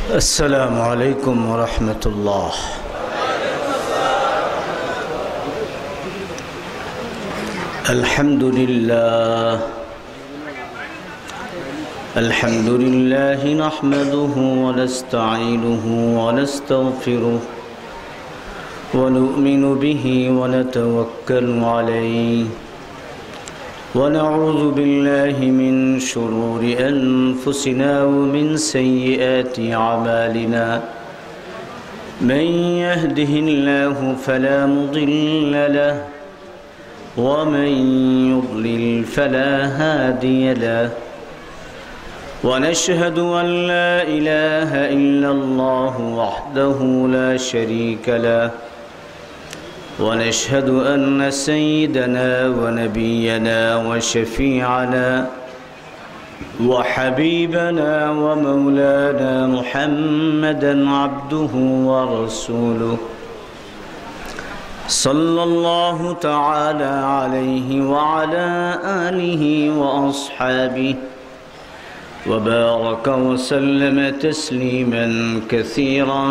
السلام عليكم ورحمة الله. الحمد لله نحمده ونستعينه ونستغفره ونؤمن به ونتوكل عليه ونعوذ بالله من شرور أنفسنا ومن سيئات أعمالنا. من يهده الله فلا مضل له ومن يضلل فلا هادي له. ونشهد أن لا إله إلا الله وحده لا شريك له. ونشهد أن سيدنا ونبينا وشفيعنا وحبيبنا ومولانا محمدا عبده ورسوله صلى الله تعالى عليه وعلى آله وأصحابه وبارك وسلم تسليما كثيرا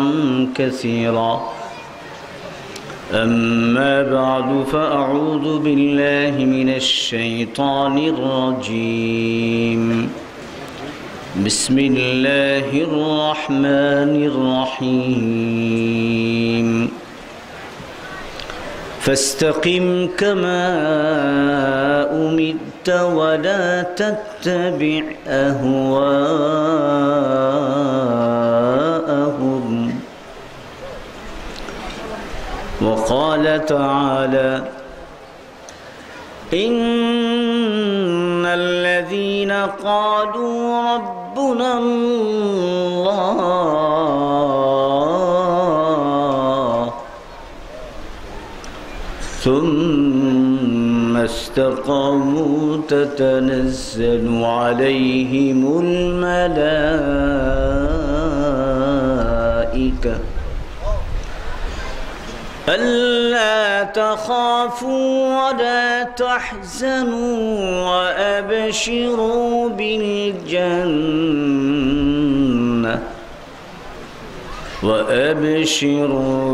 كثيرا. أما بعد فأعوذ بالله من الشيطان الرجيم. بسم الله الرحمن الرحيم. فاستقم كما أمرت ولا تتبع أهواءهم. وقال تعالى: إن الذين قالوا ربنا الله ثم استقاموا تتنزل عليهم الملائكة ألا تخافوا ولا تحزنوا وأبشروا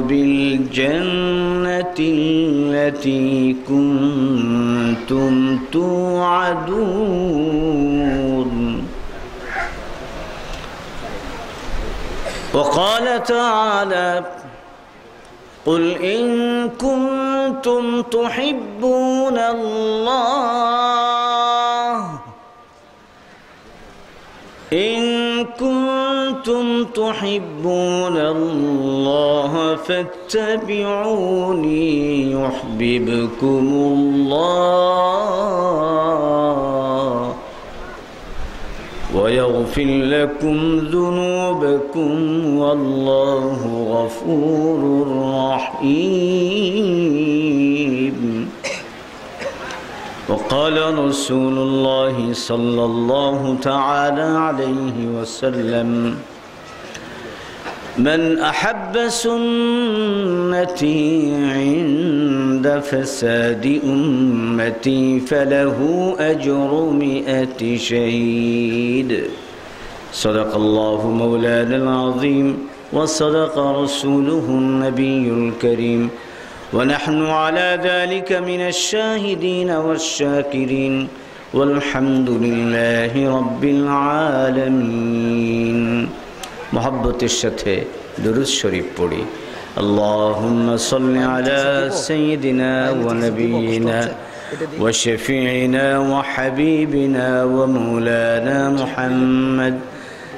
بالجنة التي كنتم توعدون. وقال تعالى: قل إن كنتم تحبون الله فاتبعوني يحببكم الله ويغفر لكم ذنوبكم والله غفور رحيم. وقال رسول الله صلى الله تعالى عليه وسلم: من أحب سنتي عند فساد أمتي فله أجر 100 شهيد. صدق الله مولانا العظيم وصدق رسوله النبي الكريم ونحن على ذلك من الشاهدين والشاكرين والحمد لله رب العالمين. محبت الشتى درود شريف پڑھی. اللهم صل على سيدنا ونبينا وشفيعنا وحبيبنا ومولانا محمد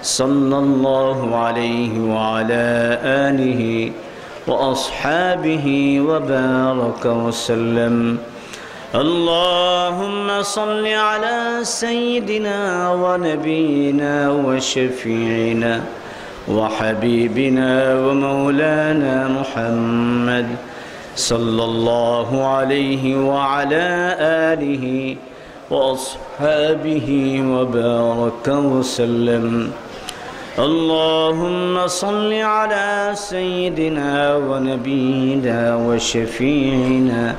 صلى الله عليه وعلى آله وأصحابه وبارك وسلم. اللهم صل على سيدنا ونبينا وشفيعنا وحبيبنا ومولانا محمد صلى الله عليه وعلى آله وأصحابه وبارك وسلم. اللهم صل على سيدنا ونبينا وشفيعنا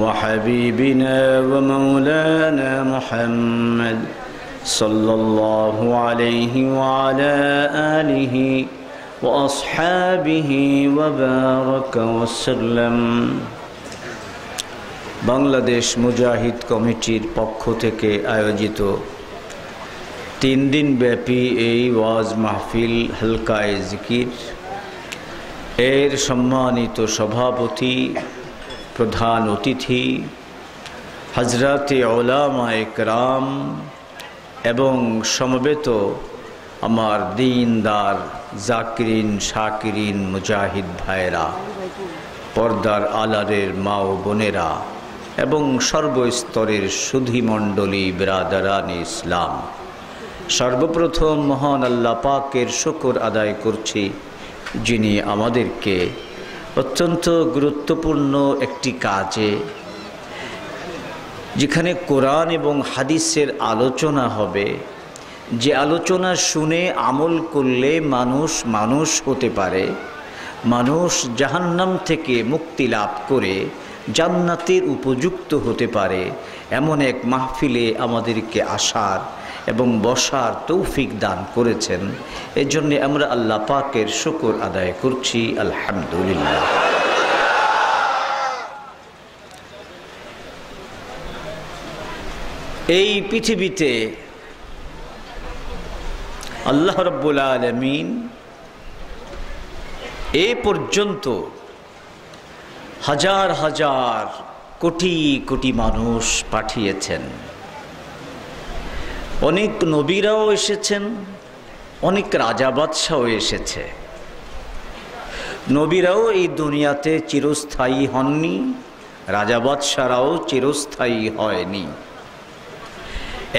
وحبيبنا ومولانا محمد সাল্লাল্লাহু আলাইহি ওয়া আলা আলিহি ওয়া আসহাবিহি ওয়া বারাকা ওয়া সাল্লাম। বাংলাদেশ মুজাহিদ কমিটির পক্ষ থেকে আয়োজিত 3 দিন ব্যাপী এই ওয়াজ মাহফিল হালকায়ে জিকির এর সম্মানিত সভাপতি, প্রধান অতিথি হযরতে উলামায়ে কেরাম এবং সমবেত আমার দীনদার জাকিরিন শাকিরিন মুজাহিদ ভাইরা, পর্দার আলারের মা ও বোনেরা এবং সর্বস্তরের সুধী মণ্ডলী বিরাদারান ইসলাম, সর্বপ্রথম মহান আল্লাহ পাকের শুকর আদায় করছি, যিনি আমাদেরকে অত্যন্ত গুরুত্বপূর্ণ একটি কাজে, যেখানে কোরআন এবং হাদিসের আলোচনা হবে, যে আলোচনা শুনে আমল করলে মানুষ হতে পারে, মানুষ জাহান্নাম থেকে মুক্তি লাভ করে জান্নাতের উপযুক্ত হতে পারে, এমন এক মাহফিলে আমাদেরকে আসার এবং বসার তৌফিক দান করেছেন। এজন্য আমরা আল্লাহ পাকের শুকর আদায় করছি, আলহামদুলিল্লাহ। এই পৃথিবীতে আল্লাহ রাব্বুল আলামিন এ পর্যন্ত হাজার হাজার কোটি কোটি মানুষ পাঠিয়েছেন। অনেক নবীরাও এসেছেন, অনেক রাজা বাদশাও এসেছে। নবীরাও এই দুনিয়াতে চিরস্থায়ী হননি, রাজা বাদশারাও চিরস্থায়ী হয়নি।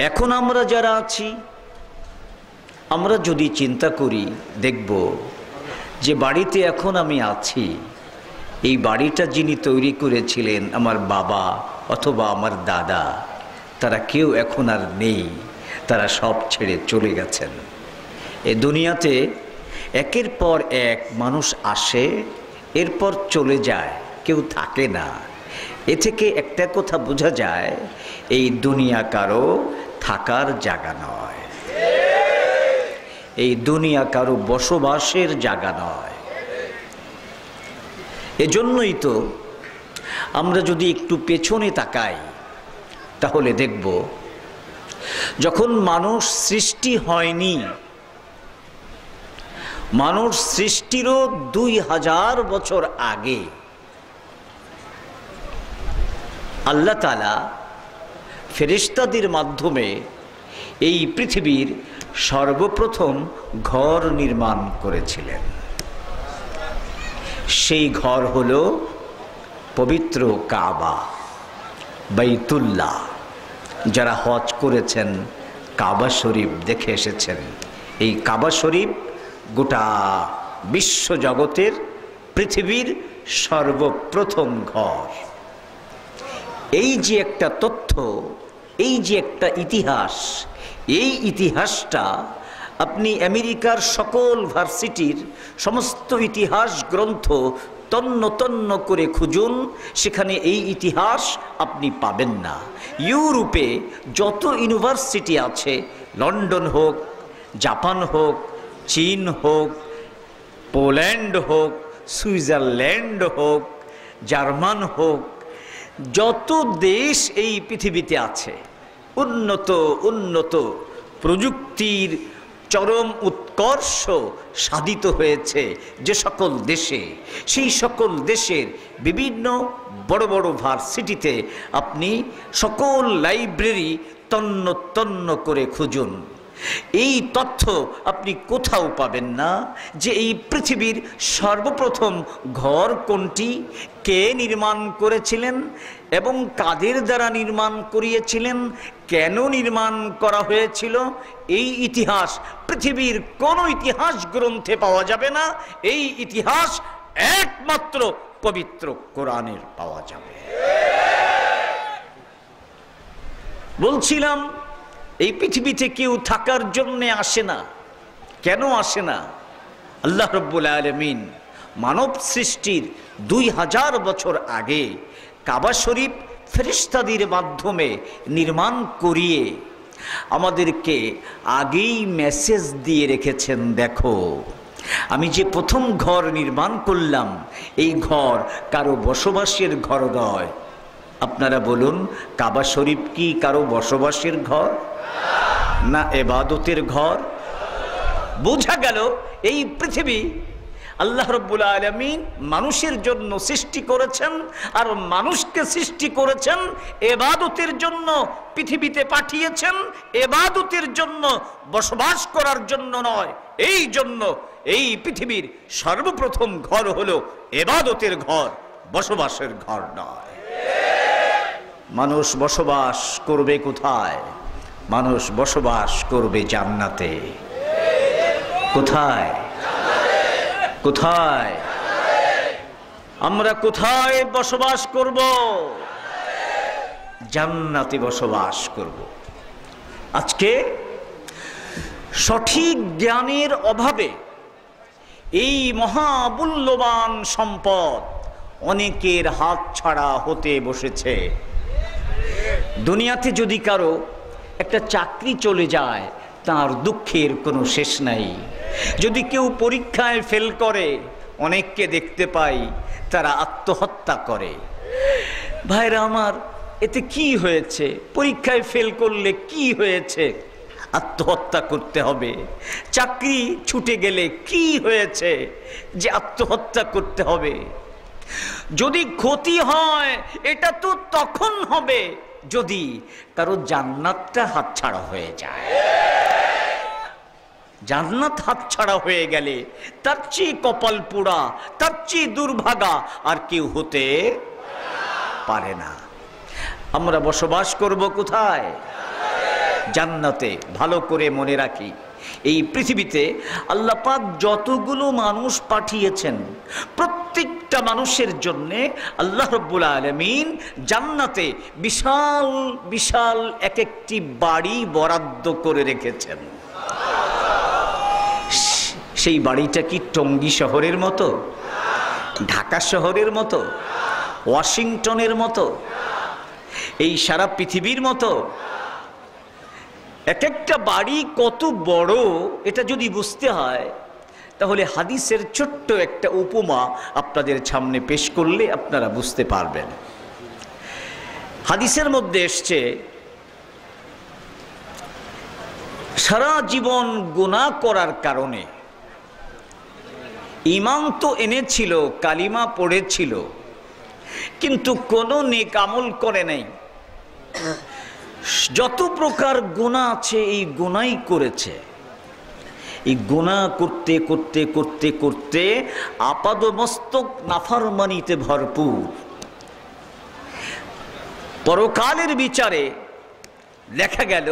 এখন আমরা যারা আছি, আমরা যদি চিন্তা করি দেখব যে বাড়িতে এখন আমি আছি, এই বাড়িটা যিনি তৈরি করেছিলেন আমার বাবা অথবা আমার দাদা, তারা কেউ এখন আর নেই, তারা সব ছেড়ে চলে গেছেন। এ দুনিয়াতে একের পর এক মানুষ আসে, এরপর চলে যায়, কেউ থাকে না। এ থেকে একটা কথা বোঝা যায়, এই দুনিয়া কারো থাকার জায়গা নয়, এই দুনিয়া কারো বসবাসের জায়গা নয়। এজন্যই তো আমরা যদি একটু পেছনে তাকাই, তাহলে দেখব যখন মানুষ সৃষ্টি হয়নি, মানুষ সৃষ্টিরও 2000 বছর আগে আল্লাহ তাআলা ফেরেশতাদের মাধ্যমে এই পৃথিবীর সর্বপ্রথম ঘর নির্মাণ করেছিলেন। সেই ঘর হলো পবিত্র কাবা, বাইতুল্লাহ। যারা হজ করেছেন, কাবা শরীফ দেখে এসেছেন। এই কাবা শরীফ গোটা বিশ্ব জগতের, পৃথিবীর সর্বপ্রথম ঘর। এই যে একটা তথ্য, এই যে একটা ইতিহাস, এই ইতিহাসটা আপনি আমেরিকার সকল ভার্সিটির সমস্ত ইতিহাস গ্রন্থ তন্ন তন্ন করে খুঁজুন, সেখানে এই ইতিহাস আপনি পাবেন না। ইউরোপে যত ইউনিভার্সিটি আছে, লন্ডন হোক, জাপান হোক, চীন হোক, পোল্যান্ড হোক, সুইজারল্যান্ড হোক, জার্মান হোক, যত দেশ এই পৃথিবীতে আছে, উন্নত উন্নত প্রযুক্তির চরম উৎকর্ষ সাধিত হয়েছে যে সকল দেশে, সেই সকল দেশের বিভিন্ন বড় বড় ভার্সিটিতে আপনি সকল লাইব্রেরি তন্ন তন্ন করে খুঁজুন। এই তথ্য আপনি কোথাও পাবেন না যে এই পৃথিবীর সর্বপ্রথম ঘর কোনটি, কে নির্মাণ করেছিলেন এবং কাদের দ্বারা নির্মাণ করিয়েছিলেন, কেন নির্মাণ করা হয়েছিল। এই ইতিহাস পৃথিবীর কোনো ইতিহাস গ্রন্থে পাওয়া যাবে না। এই ইতিহাস একমাত্র পবিত্র কোরআনের পাওয়া যাবে। বলছিলাম, এই পৃথিবীতে কেউ থাকার জন্য আসে না। কেন আসে না? আল্লাহ রাব্বুল আলামিন মানব সৃষ্টির 2000 বছর আগে কাবা শরীফ ফেরেশতাদের মাধ্যমে নির্মাণ করিয়ে আমাদেরকে আগেই মেসেজ দিয়ে রেখেছেন, দেখো আমি যে প্রথম ঘর নির্মাণ করলাম এই ঘর কারো বসবাসের ঘর নয়। আপনারা বলুন, কাবা শরীফ কি কারো বসবাসের ঘর না ইবাদতের ঘর? বোঝা গেল এই পৃথিবী আল্লাহ রাব্বুল আলামিন মানুষের জন্য সৃষ্টি করেছেন, আর মানুষকে সৃষ্টি করেছেন ইবাদতের জন্য, পৃথিবীতে পাঠিয়েছেন ইবাদতের জন্য, বসবাস করার জন্য নয়। এই জন্য এই পৃথিবীর সর্বপ্রথম ঘর হলো ইবাদতের ঘর, বসবাসের ঘর নয়। মানুষ বসবাস করবে কোথায়? মানুষ বসবাস করবে জান্নাতে। কোথায়? কোথায়? আমরা কোথায় বসবাস করব? জান্নাতে বসবাস করব। আজকে সঠিক জ্ঞানের অভাবে এই মহামূল্যবান সম্পদ অনেকের হাত ছাড়া হতে বসেছে। দুনিয়াতে যদি কারো একটা চাকরি চলে যায় তার দুঃখের কোনো শেষ নাই। যদি কেউ পরীক্ষায় ফেল করে, অনেককে দেখতে পাই তারা আত্মহত্যা করে। ভাইরা আমার, এতে কি হয়েছে? পরীক্ষায় ফেল করলে কি হয়েছে? আত্মহত্যা করতে হবে। চাকরি ছুটে গেলে কি হয়েছে যে আত্মহত্যা করতে হবে? যদি ক্ষতি হয় এটা তো তখন হবে যদি কারো জান্নাতটা হাতছাড়া হয়ে যায়। জান্নাত হাতছাড়া হয়ে গেলে তার চেয়ে কপাল পোড়া, তার চেয়ে দুর্ভাগা আর কেউ হতে পারে না। আমরা বসবাস করব কোথায়? জান্নাতে। ভালো করে মনে রাখি, এই পৃথিবীতে আল্লাহ পাক যতগুলো মানুষ পাঠিয়েছেন প্রত্যেকটা মানুষের জন্য আল্লাহ রাব্বুল আলামিন জান্নাতে বিশাল বিশাল এক একটি বাড়ি বরাদ্দ করে রেখেছেন। সেই বাড়িটা কি টঙ্গী শহরের মতো, ঢাকা শহরের মতো, ওয়াশিংটনের মতো, এই সারা পৃথিবীর মতো? এক একটা বাড়ি কত বড় এটা যদি বুঝতে হয় তাহলে হাদিসের ছোট্ট একটা উপমা আপনাদের সামনে পেশ করলে আপনারা বুঝতে পারবেন। হাদিসের মধ্যে এসছে, সারা জীবন গুনাহ করার কারণে ঈমান তো এনেছিল, কালিমা পড়েছিল, কিন্তু কোনো নেক আমল করে নাই। যত প্রকার গুনাহ আছে এই গুনাহই করেছে। এই গুনাহ করতে করতে করতে করতে আপাদমস্তক নাফরমানিতে ভরপুর। পরকালের বিচারে দেখা গেল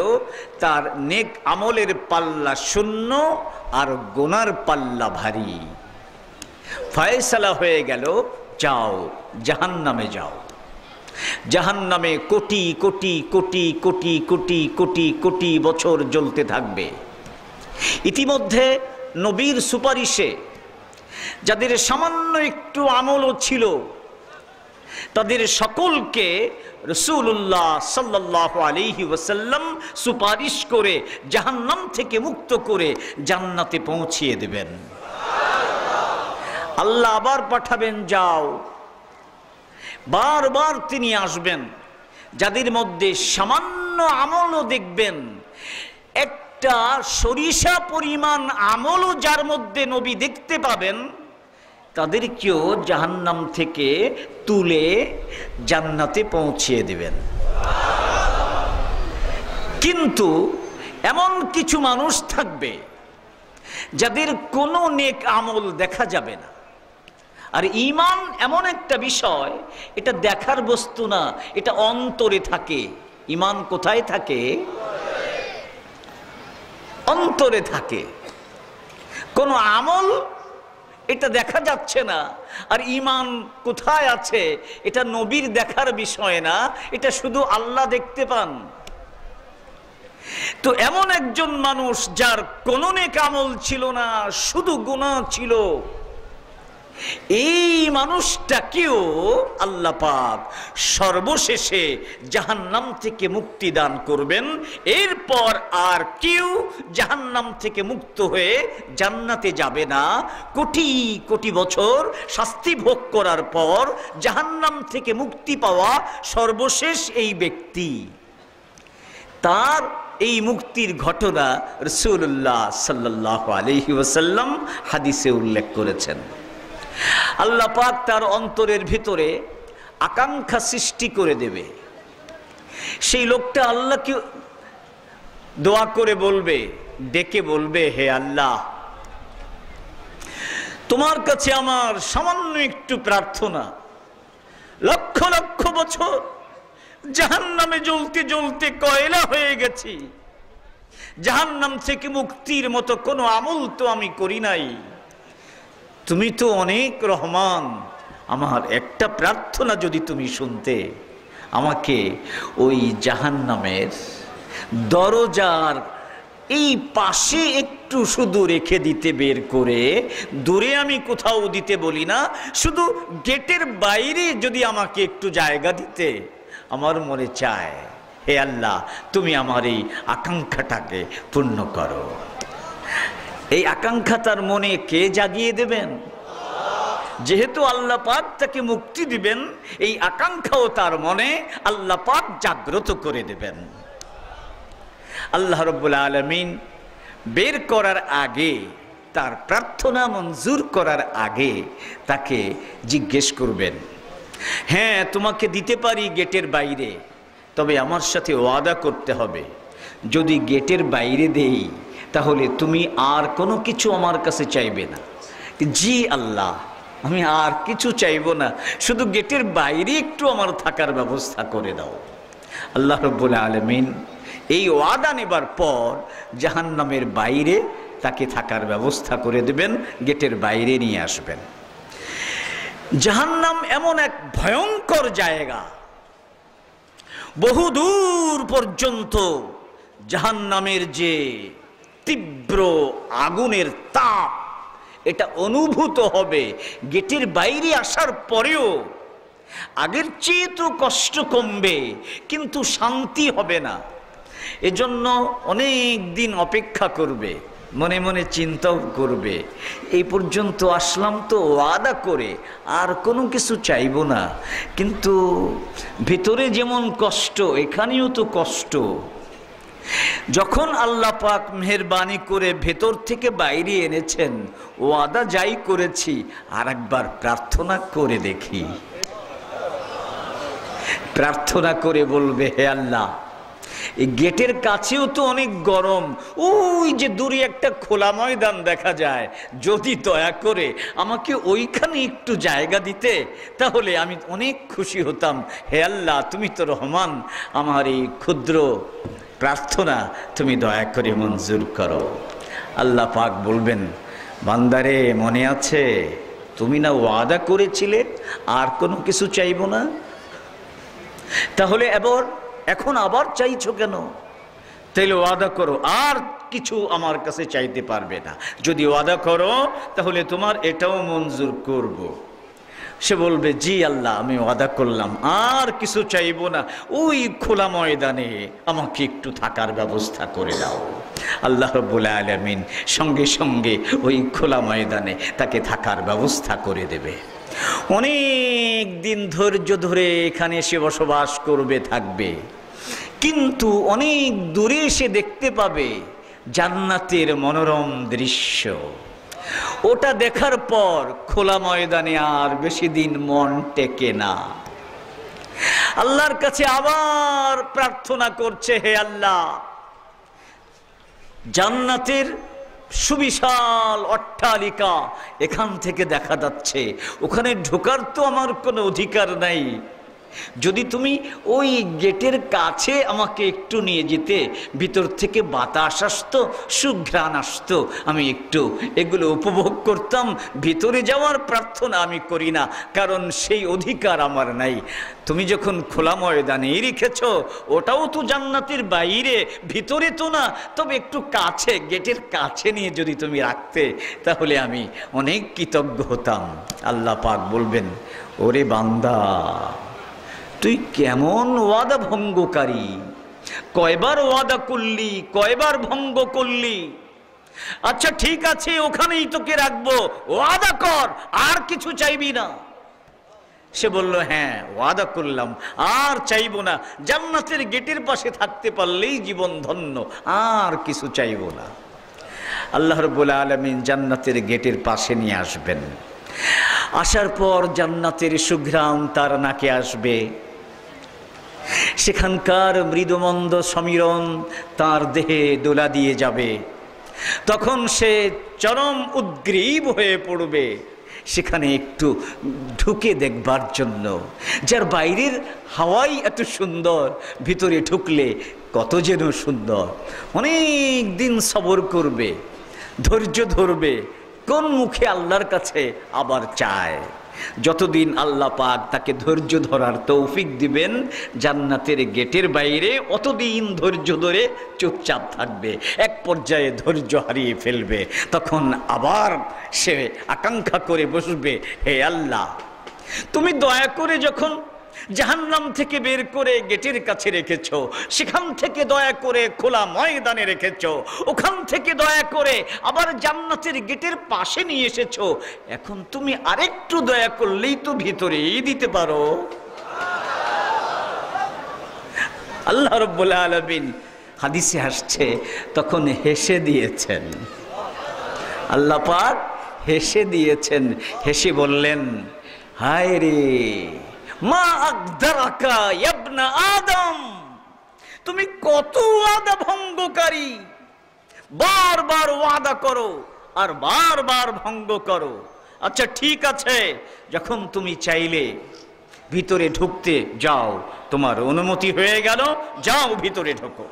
তার নেক আমলের পাল্লা শূন্য আর গুনার পাল্লা ভারী। ফয়সালা হয়ে গেল, যাও জাহান্নামে যাও। জাহান্নামে কোটি কোটি কোটি কোটি কোটি কোটি কোটি বছর জ্বলতে থাকবে। ইতিমধ্যে নবীর সুপারিশে যাদের সামান্য একটু আমলও ছিল তাদের সকলকে রাসূলুল্লাহ সাল্লাল্লাহু আলাইহি ওয়াসাল্লাম সুপারিশ করে জাহান্নাম থেকে মুক্ত করে জান্নাতে পৌঁছিয়ে দেবেন। আল্লাহ আবার পাঠাবেন, যাও। বারবার তিনি আসবেন। যাদের মধ্যে সামান্য আমলও দেখবেন, একটা সরিষা পরিমাণ আমলও যার মধ্যে নবী দেখতে পাবেন, তাদেরকেও জাহান্নাম থেকে তুলে জান্নাতে পৌঁছিয়ে দেবেন। কিন্তু এমন কিছু মানুষ থাকবে যাদের কোনো নেক আমল দেখা যাবে না। আর ঈমান এমন একটা বিষয়, এটা দেখার বস্তু না, এটা অন্তরে থাকে। ঈমান কোথায় থাকে? অন্তরে থাকে। কোনো আমল এটা দেখা যাচ্ছে না, আর ঈমান কোথায় আছে এটা নবীর দেখার বিষয় না, এটা শুধু আল্লাহ দেখতে পান। তো এমন একজন মানুষ যার কোনো নেক আমল ছিল না, শুধু গুনাহ ছিল, এই মানুষটাকেও আল্লাহ পাক সর্বশেষে জাহান্নাম থেকে মুক্তি দান করবেন। এরপর আর কেউ জাহান্নাম থেকে মুক্ত হয়ে জান্নাতে যাবে না। কোটি কোটি বছর শাস্তি ভোগ করার পর জাহান্নাম থেকে মুক্তি পাওয়া সর্বশেষ এই ব্যক্তি। তার এই মুক্তির ঘটনা রাসূলুল্লাহ সাল্লাল্লাহু আলাইহি ওয়াসাল্লাম হাদিসে উল্লেখ করেছেন। আল্লাহ পাক তার অন্তরের ভিতরে আকাঙ্ক্ষা সৃষ্টি করে দেবে। সেই লোকটা আল্লাহকে দোয়া করে বলবে, ডেকে বলবে, হে আল্লাহ, তোমার কাছে আমার সামান্য একটু প্রার্থনা। লক্ষ লক্ষ বছর জাহান্নামে জ্বলতে জ্বলতে কয়লা হয়ে গেছি, জাহান্নাম থেকে মুক্তির মতো কোনো আমল তো আমি করি নাই। তুমি তো অনেক রহমান, আমার একটা প্রার্থনা যদি তুমি শুনতে, আমাকে ওই জাহান্নামের দরজার এই পাশে একটু শুধু রেখে দিতে, বের করে। দূরে আমি কোথাও দিতে বলি না, শুধু গেটের বাইরে যদি আমাকে একটু জায়গা দিতে, আমার মনে চায় হে আল্লাহ তুমি আমার এই আকাঙ্ক্ষাটাকে পূর্ণ করো। এই আকাঙ্ক্ষা তার মনে কে জাগিয়ে দেবেন? যেহেতু আল্লাহ পাক তাকে মুক্তি দিবেন, এই আকাঙ্ক্ষাও তার মনে আল্লাহ পাক জাগ্রত করে দেবেন। আল্লাহ রাব্বুল আলামিন বের করার আগে, তার প্রার্থনা মঞ্জুর করার আগে তাকে জিজ্ঞেস করবেন, হ্যাঁ তোমাকে দিতে পারি গেটের বাইরে, তবে আমার সাথে ওয়াদা করতে হবে, যদি গেটের বাইরে দেই তাহলে তুমি আর কোনো কিছু আমার কাছে চাইবে না। জি আল্লাহ, আমি আর কিছু চাইবো না, শুধু গেটের বাইরে একটু আমার থাকার ব্যবস্থা করে দাও। আল্লাহ রাব্বুল আলামিন এই ওয়াদা নেবার পর জাহান্নামের বাইরে তাকে থাকার ব্যবস্থা করে দেবেন, গেটের বাইরে নিয়ে আসবেন। জাহান্নাম এমন এক ভয়ঙ্কর জায়গা, বহুদূর পর্যন্ত জাহান্নামের যে তীব্র আগুনের তাপ, এটা অনুভূত হবে। গেটের বাইরে আসার পরেও আগের চেয়ে তো কষ্ট কমবে, কিন্তু শান্তি হবে না। এজন্য অনেক দিন অপেক্ষা করবে, মনে মনে চিন্তাও করবে, এই পর্যন্ত আসলাম তো ওয়াদা করে, আর কোনো কিছু চাইব না, কিন্তু ভিতরে যেমন কষ্ট এখানেও তো কষ্ট। যখন আল্লাহ পাক মেহেরবানি করে ভেতর থেকে বাইরে এনেছেন, ওয়াদা যাই করেছি আর একবার প্রার্থনা করে দেখি। প্রার্থনা করে বলবে, হে আল্লাহ, এই গেটের কাছেও তো অনেক গরম, ওই যে দূরে একটা খোলা ময়দান দেখা যায়, যদি দয়া করে আমাকে ওইখানে একটু জায়গা দিতে তাহলে আমি অনেক খুশি হতাম। হে আল্লাহ, তুমি তো রহমান, আমার এই ক্ষুদ্র প্রার্থনা তুমি দয়া করে মঞ্জুর করো। আল্লাহ পাক বলবেন, বান্দারে মনে আছে তুমি না ওয়াদা করেছিলে আর কোনো কিছু চাইব না, তাহলে এখন আবার চাইছো কেন? তাইলে ওয়াদা করো আর কিছু আমার কাছে চাইতে পারবে না। যদি ওয়াদা করো তাহলে তোমার এটাও মঞ্জুর করব। সে বলবে, জি আল্লাহ, আমি ওয়াদা করলাম, আর কিছু চাইব না, ওই খোলা ময়দানে আমাকে একটু থাকার ব্যবস্থা করে দাও। আল্লাহ রাব্বুল আলামিন সঙ্গে সঙ্গে ওই খোলা ময়দানে তাকে থাকার ব্যবস্থা করে দেবে। অনেক দিন ধৈর্য ধরে এখানে এসে বসবাস করবে, থাকবে, কিন্তু অনেক দূরে এসে দেখতে পাবে জান্নাতের মনোরম দৃশ্য। ওটা দেখার পর খোলা ময়দানে আর বেশি দিন মন টেকে না। আল্লাহর কাছে আবার প্রার্থনা করছে, হে আল্লাহ, জান্নাতের সুবিশাল অট্টালিকা এখান থেকে দেখা যাচ্ছে, ওখানে ঢোকার তো আমার কোনো অধিকার নাই, যদি তুমি ওই গেটের কাছে আমাকে একটু নিয়ে যেতে, ভিতর থেকে বাতাস আসতো, সুঘ্রাণ আসতো, আমি একটু এগুলো উপভোগ করতাম। ভিতরে যাওয়ার প্রার্থনা আমি করি না, কারণ সেই অধিকার আমার নাই। তুমি যখন খোলা ময়দানে রেখেছ, ওটাও তো জান্নাতের বাইরে, ভিতরে তো না, তবে একটু কাছে, গেটের কাছে নিয়ে যদি তুমি রাখতে, তাহলে আমি অনেক কৃতজ্ঞ হতাম। আল্লাহ পাক বলবেন, ওরে বান্দা, তুই কেমন ওয়াদা ভঙ্গকারী, কয়বার ওয়াদা করলি, কয়বার ভঙ্গ করলি। আচ্ছা ঠিক আছে, ওখানেই তোকে রাখবো, ওয়াদা কর আর কিছু চাইবি না। সে বলল, হ্যাঁ ওয়াদা করলাম, আর চাইবো না, জান্নাতের গেটের পাশে থাকতে পারলেই জীবন ধন্য, আর কিছু চাইবো না। আল্লাহ রাব্বুল আলামিন জান্নাতের গেটের পাশে নিয়ে আসবেন। আসার পর জান্নাতের সুঘ্রাণ তার নাকে আসবে, সেখানকার মৃদুমন্দ সমীরণ তার দেহে দোলা দিয়ে যাবে। তখন সে চরম উদ্গ্রীব হয়ে পড়বে সেখানে একটু ঢুকে দেখবার জন্য। যার বাইরের হাওয়াই এত সুন্দর, ভিতরে ঢুকলে কত যেন সুন্দর। অনেক দিন সবর করবে, ধৈর্য ধরবে, কোন মুখে আল্লাহর কাছে আবার চায়। যতদিন আল্লাহ পাক তাকে ধৈর্য ধরার তৌফিক দিবেন জান্নাতের গেটের বাইরে, অতদিন ধৈর্য ধরে চুপচাপ থাকবে। এক পর্যায়ে ধৈর্য হারিয়ে ফেলবে, তখন আবার সে আকাঙ্ক্ষা করে বসবে, হে আল্লাহ, তুমি দয়া করে যখন জাহান্নাম থেকে বের করে গেটের কাছে রেখেছ, সেখান থেকে দয়া করে খোলা ময়দানে রেখেছ, ওখান থেকে দয়া করে আবার জান্নাতের গেটের পাশে নিয়ে এসেছো, এখন তুমি আরেকটু দয়া করলেই তো ভিতরেই দিতে পারো। আল্লাহ রাব্বুল আলামিন হাদিসে আসছে, তখন হেসে দিয়েছেন। আল্লাহ পাক হেসে দিয়েছেন, হেসে বললেন, হায় রে মা আকদারাকা ইবনা আদম, তুমি কত ওয়াদা ভঙ্গকারী, বারবার ওয়াদা করো আর বারবার ভঙ্গ করো। আচ্ছা ঠিক আছে, যখন তুমি চাইলে ভিতরে ঢুকতে, যাও, তোমার অনুমতি হয়ে গেল, যাও ভিতরে ঢোকো।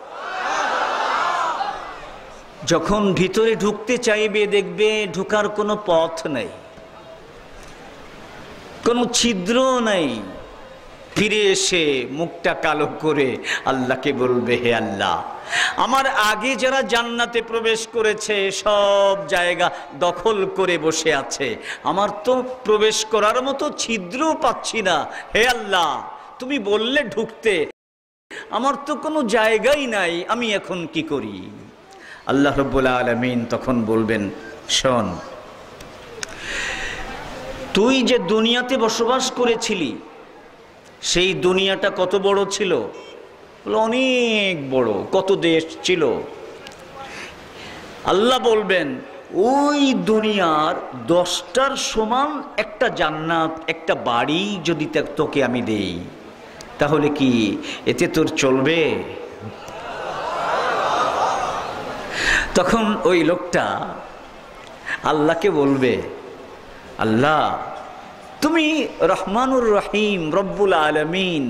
যখন ভিতরে ঢুকতে চাইবে, দেখবে ঢোকার কোনো পথ নেই, কোনো ছিদ্র নাই। ফিরে এসে মুখটা কালো করে আল্লাহকে বলবে, হে আল্লাহ, আমার আগে যারা জান্নাতে প্রবেশ করেছে সব জায়গা দখল করে বসে আছে, আমার তো প্রবেশ করার মতো ছিদ্রও পাচ্ছি না। হে আল্লাহ, তুমি বললে ঢুকতে, আমার তো কোনো জায়গাই নাই, আমি এখন কি করি? আল্লাহ রাব্বুল আলামিন তখন বলবেন, শোন, তুই যে দুনিয়াতে বসবাস করেছিলি, সেই দুনিয়াটা কত বড় ছিল? বলে, অনেক বড়। কত দেশ ছিল? আল্লাহ বলবেন, ওই দুনিয়ার 10টার সমান একটা জান্নাত, একটা বাড়ি যদি তোকে আমি দেই, তাহলে কি এতে তোর চলবে? তখন ওই লোকটা আল্লাহকে বলবে, আল্লাহ, তুমি রহমানুর রহিম, রব্বুল আলামিন,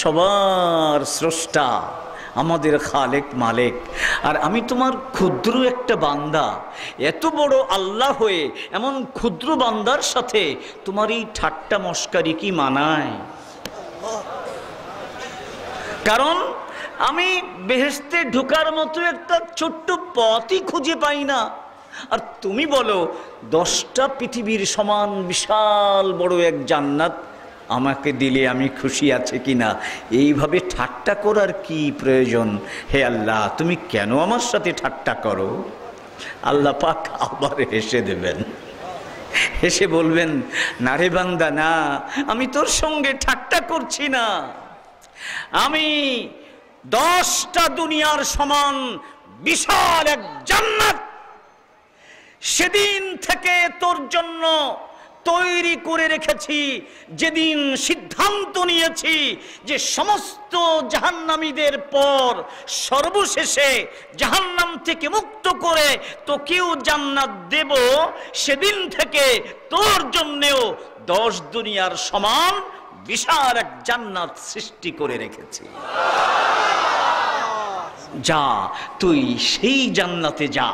সবার স্রষ্টা, আমাদের খালেক মালেক, আর আমি তোমার ক্ষুদ্র একটা বান্দা। এত বড় আল্লাহ হয়ে এমন ক্ষুদ্র বান্দার সাথে তোমার এই ঠাট্টা মস্কারি কি মানায়? কারণ আমি বেহেশতে ঢোকার মতো একটা ছোট্ট পথই খুঁজে পাই না, আর তুমি বলো 10টা পৃথিবীর সমান বিশাল বড় এক জান্নাত আমাকে দিলে আমি খুশি আছে কিনা? এইভাবে ঠাট্টা করার কি প্রয়োজন? হে আল্লাহ, তুমি কেন আমার সাথে ঠাট্টা করো? আল্লাহ পাক আবার হেসে দেবেন, হেসে বলবেন, না রে বান্দা, না, আমি তোর সঙ্গে ঠাট্টা করছি না, আমি 10টা দুনিয়ার সমান বিশাল এক জান্নাত সেদিন থেকে তোর জন্য তৈরি করে রেখেছি, যেদিন সিদ্ধান্ত নিয়েছি যে সমস্ত জাহান্নামীদের পর সর্বশেষে জাহান্নাম থেকে মুক্ত করে তোকেও জান্নাত দেব, সেদিন থেকে তোর জন্যেও 10 দুনিয়ার সমান বিশাল এক জান্নাত সৃষ্টি করে রেখেছি, যা তুই সেই জান্নাতে যা।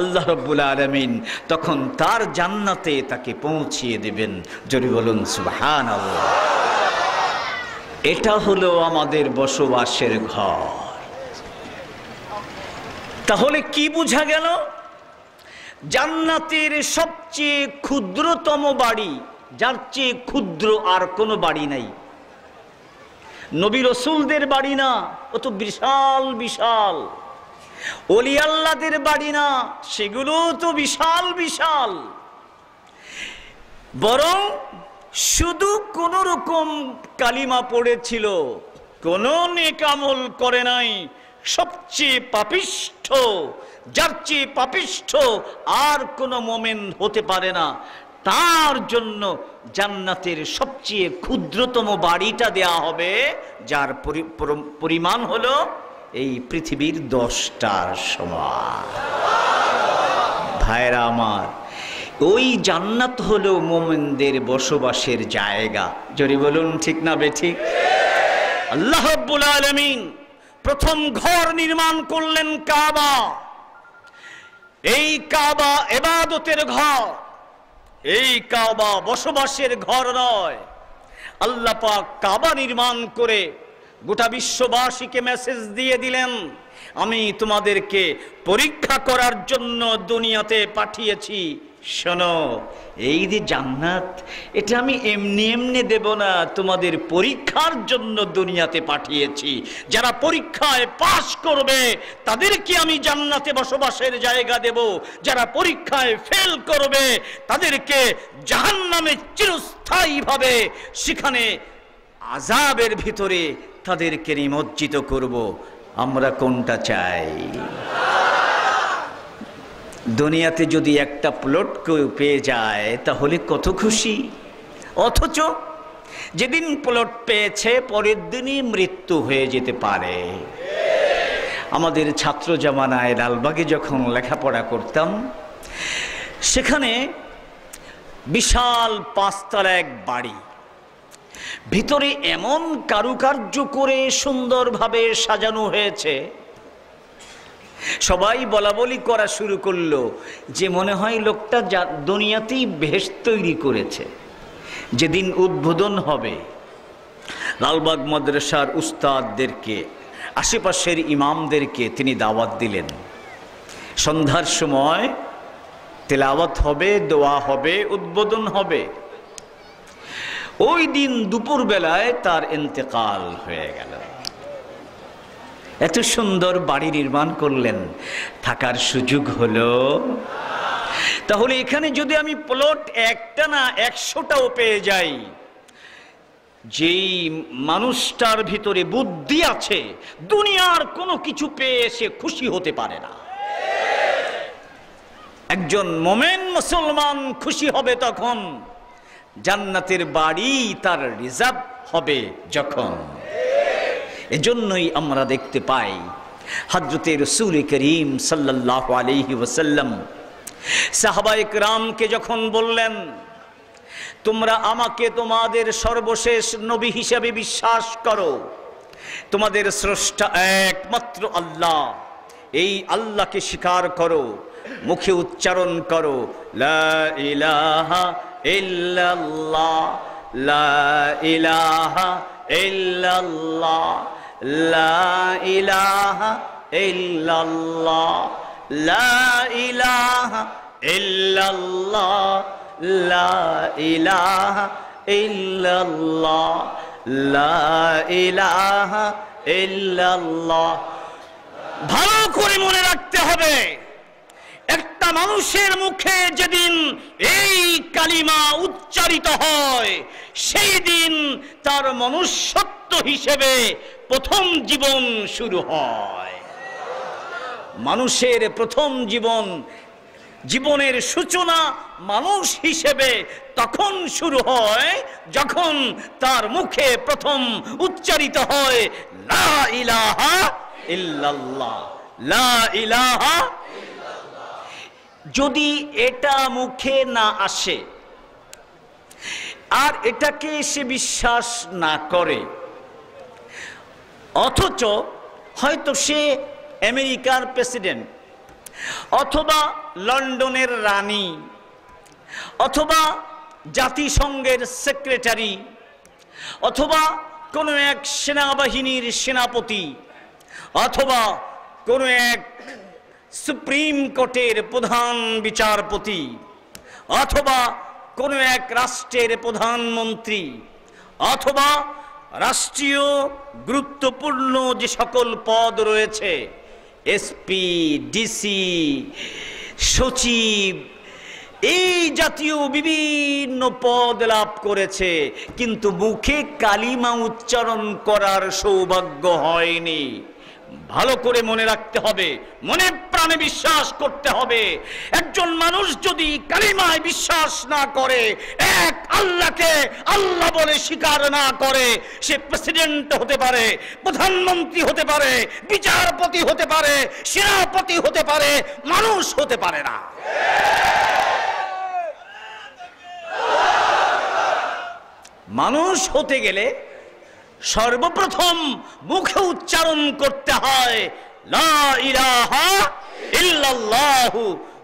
আল্লাহ রাব্বুল আলামিন তখন তার জান্নাতে তাকে পৌঁছিয়ে দেবেন। জোরে বলুন সুবহানাল্লাহ। এটা হলো আমাদের বসবাসের ঘর। তাহলে কি বোঝা গেল? জান্নাতের সবচেয়ে ক্ষুদ্রতম বাড়ি, যার চেয়ে ক্ষুদ্র আর কোনো বাড়ি নাই। নবী রাসূলদের বাড়ি না, ও তো বিশাল বিশাল। ওলি আল্লাহদের বাড়ি না, সেগুলো তো বিশাল বিশাল। বরং শুধু কোন রকম কালিমা পড়েছিল, কোন নেক আমল করে নাই, সবচেয়ে পাপিষ্ঠ, যার চেয়ে পাপিষ্ঠ আর কোন মুমিন হতে পারে না, তার জন্য জান্নাতের সবচেয়ে ক্ষুদ্রতম বাড়িটা দেয়া হবে, যার পরিমাণ হলো এই পৃথিবীর 10টার সমান। ভাইরা আমার, ওই জান্নাত হলো মুমিনদের বসবাসের জায়গা। জোরে বলুন ঠিক না বেঠিক? আল্লাহ রাব্বুল আলামিন প্রথম ঘর নির্মাণ করলেন কাবা। এই কাবা ইবাদতের ঘর, এই কাবা বসবাসের ঘর নয়। আল্লাহ পাক কাবা নির্মাণ করে গোটা বিশ্ববাসীকে মেসেজ দিয়ে দিলেন, আমি তোমাদেরকে পরীক্ষা করার জন্য দুনিয়াতে পাঠিয়েছি। শোনো, এই যে জান্নাত, এটা আমি এমনি এমনি দেব না, তোমাদের পরীক্ষার জন্য দুনিয়াতে পাঠিয়েছি। যারা পরীক্ষায় পাশ করবে তাদেরকে আমি জান্নাতে বসবাসের জায়গা দেব, যারা পরীক্ষায় ফেল করবে তাদেরকে জাহান্নামে চিরস্থায়ীভাবে সেখানে আযাবের ভিতরে তাদেরকে নিমজ্জিত করব। আমরা কোনটা চাই? দুনিয়াতে যদি একটা প্লট কেউ পেয়ে যায় তাহলে কত খুশি, অথচ যেদিন প্লট পেয়েছে পরের দিনই মৃত্যু হয়ে যেতে পারে। আমাদের ছাত্র জামানায় লালবাগে যখন লেখাপড়া করতাম, সেখানে বিশাল 5 তলা এক বাড়ি, ভিতরে এমন কারুকার্য করে সুন্দরভাবে সাজানো হয়েছে, সবাই বলা বলি করা শুরু করলো যে মনে হয় লোকটা দুনিয়াতেই বেহেশত তৈরি করেছে। যেদিন উদ্বোধন হবে, লালবাগ মাদ্রাসার উস্তাদদেরকে, আশেপাশের ইমামদেরকে তিনি দাওয়াত দিলেন। সন্ধ্যার সময় তেলাওয়াত হবে, দোয়া হবে, উদ্বোধন হবে। ওই দিন দুপুর বেলায় তার ইন্তেকাল হয়ে গেল। এত সুন্দর বাড়ি নির্মাণ করলেন, থাকার সুযোগ হলো? তাহলে এখানে যদি আমি প্লট একটা না 100টাও পেয়ে যাই, যেই মানুষটার ভিতরে বুদ্ধি আছে, দুনিয়ার কোনো কিছু পেয়ে সে খুশি হতে পারে না। একজন মুমিন মুসলমান খুশি হবে তখন জান্নাতের বাড়ি তার রিজার্ভ হবে যখন। এজন্যই আমরা দেখতে পাই হযরতে রাসূল করিম সাল্লাল্লাহু আলাইহি ওয়াসাল্লাম সাহাবায়ে কেরামকে যখন বললেন, তোমরা আমাকে তোমাদের সর্বশেষ নবী হিসেবে বিশ্বাস করো, তোমাদের স্রষ্টা একমাত্র আল্লাহ, এই আল্লাহকে স্বীকার করো, মুখে উচ্চারণ করো লা ইলাহা ইল্লাল্লাহ, লা ইলাহা ইল্লাল্লাহ, লা ইলাহা ইল্লাল্লাহ, লা ইলাহা ইল্লাল্লাহ, লা ইলাহা ইল্লাল্লাহ, লা ইলাহা ইল্লাল্লাহ। ভালো করে মনে রাখতে হবে, একটা মানুষের মুখে যেদিন এই কালিমা উচ্চারিত হয়, সেই দিন তার মনুষ্যত্ব হিসেবে প্রথম জীবন শুরু হয়। মানুষের প্রথম জীবনের সূচনা মানুষ হিসেবে তখন শুরু হয় যখন তার মুখে প্রথম উচ্চারিত হয় লা ইলাহা ইল্লাল্লাহ, লা ইলাহা। যদি এটা মুখে না আসে, আর এটাকে সে বিশ্বাস না করে, অথচ হয়তো সে আমেরিকার প্রেসিডেন্ট অথবা লন্ডনের রানী অথবা জাতিসংঘের সেক্রেটারি অথবা কোনো এক সেনাবাহিনীর সেনাপতি অথবা কোনো এক সুপ্রিম কোর্টের প্রধান বিচারপতি অথবা কোনো এক রাষ্ট্রের প্রধানমন্ত্রী অথবা রাষ্ট্রীয় গুরুত্বপূর্ণ যে সকল পদ রয়েছে, এসপি, ডিসি, সচিব, এই জাতীয় বিভিন্ন পদ লাভ করেছে, কিন্তু মুখে কালিমা উচ্চারণ করার সৌভাগ্য হয়নি। ভালো করে মনে রাখতে হবে, মনে প্রাণে বিশ্বাস করতে হবে, একজন মানুষ যদি কালিমায় বিশ্বাস না করে, এক আল্লাহকে আল্লাহ বলে স্বীকার না করে, সে প্রেসিডেন্ট হতে পারে, প্রধানমন্ত্রী হতে পারে, বিচারপতি হতে পারে, সেনাপতি হতে পারে, মানুষ হতে পারে না। মানুষ হতে গেলে সর্বপ্রথম মুখে উচ্চারণ করতে হয় লা ইলাহা ইল্লাল্লাহু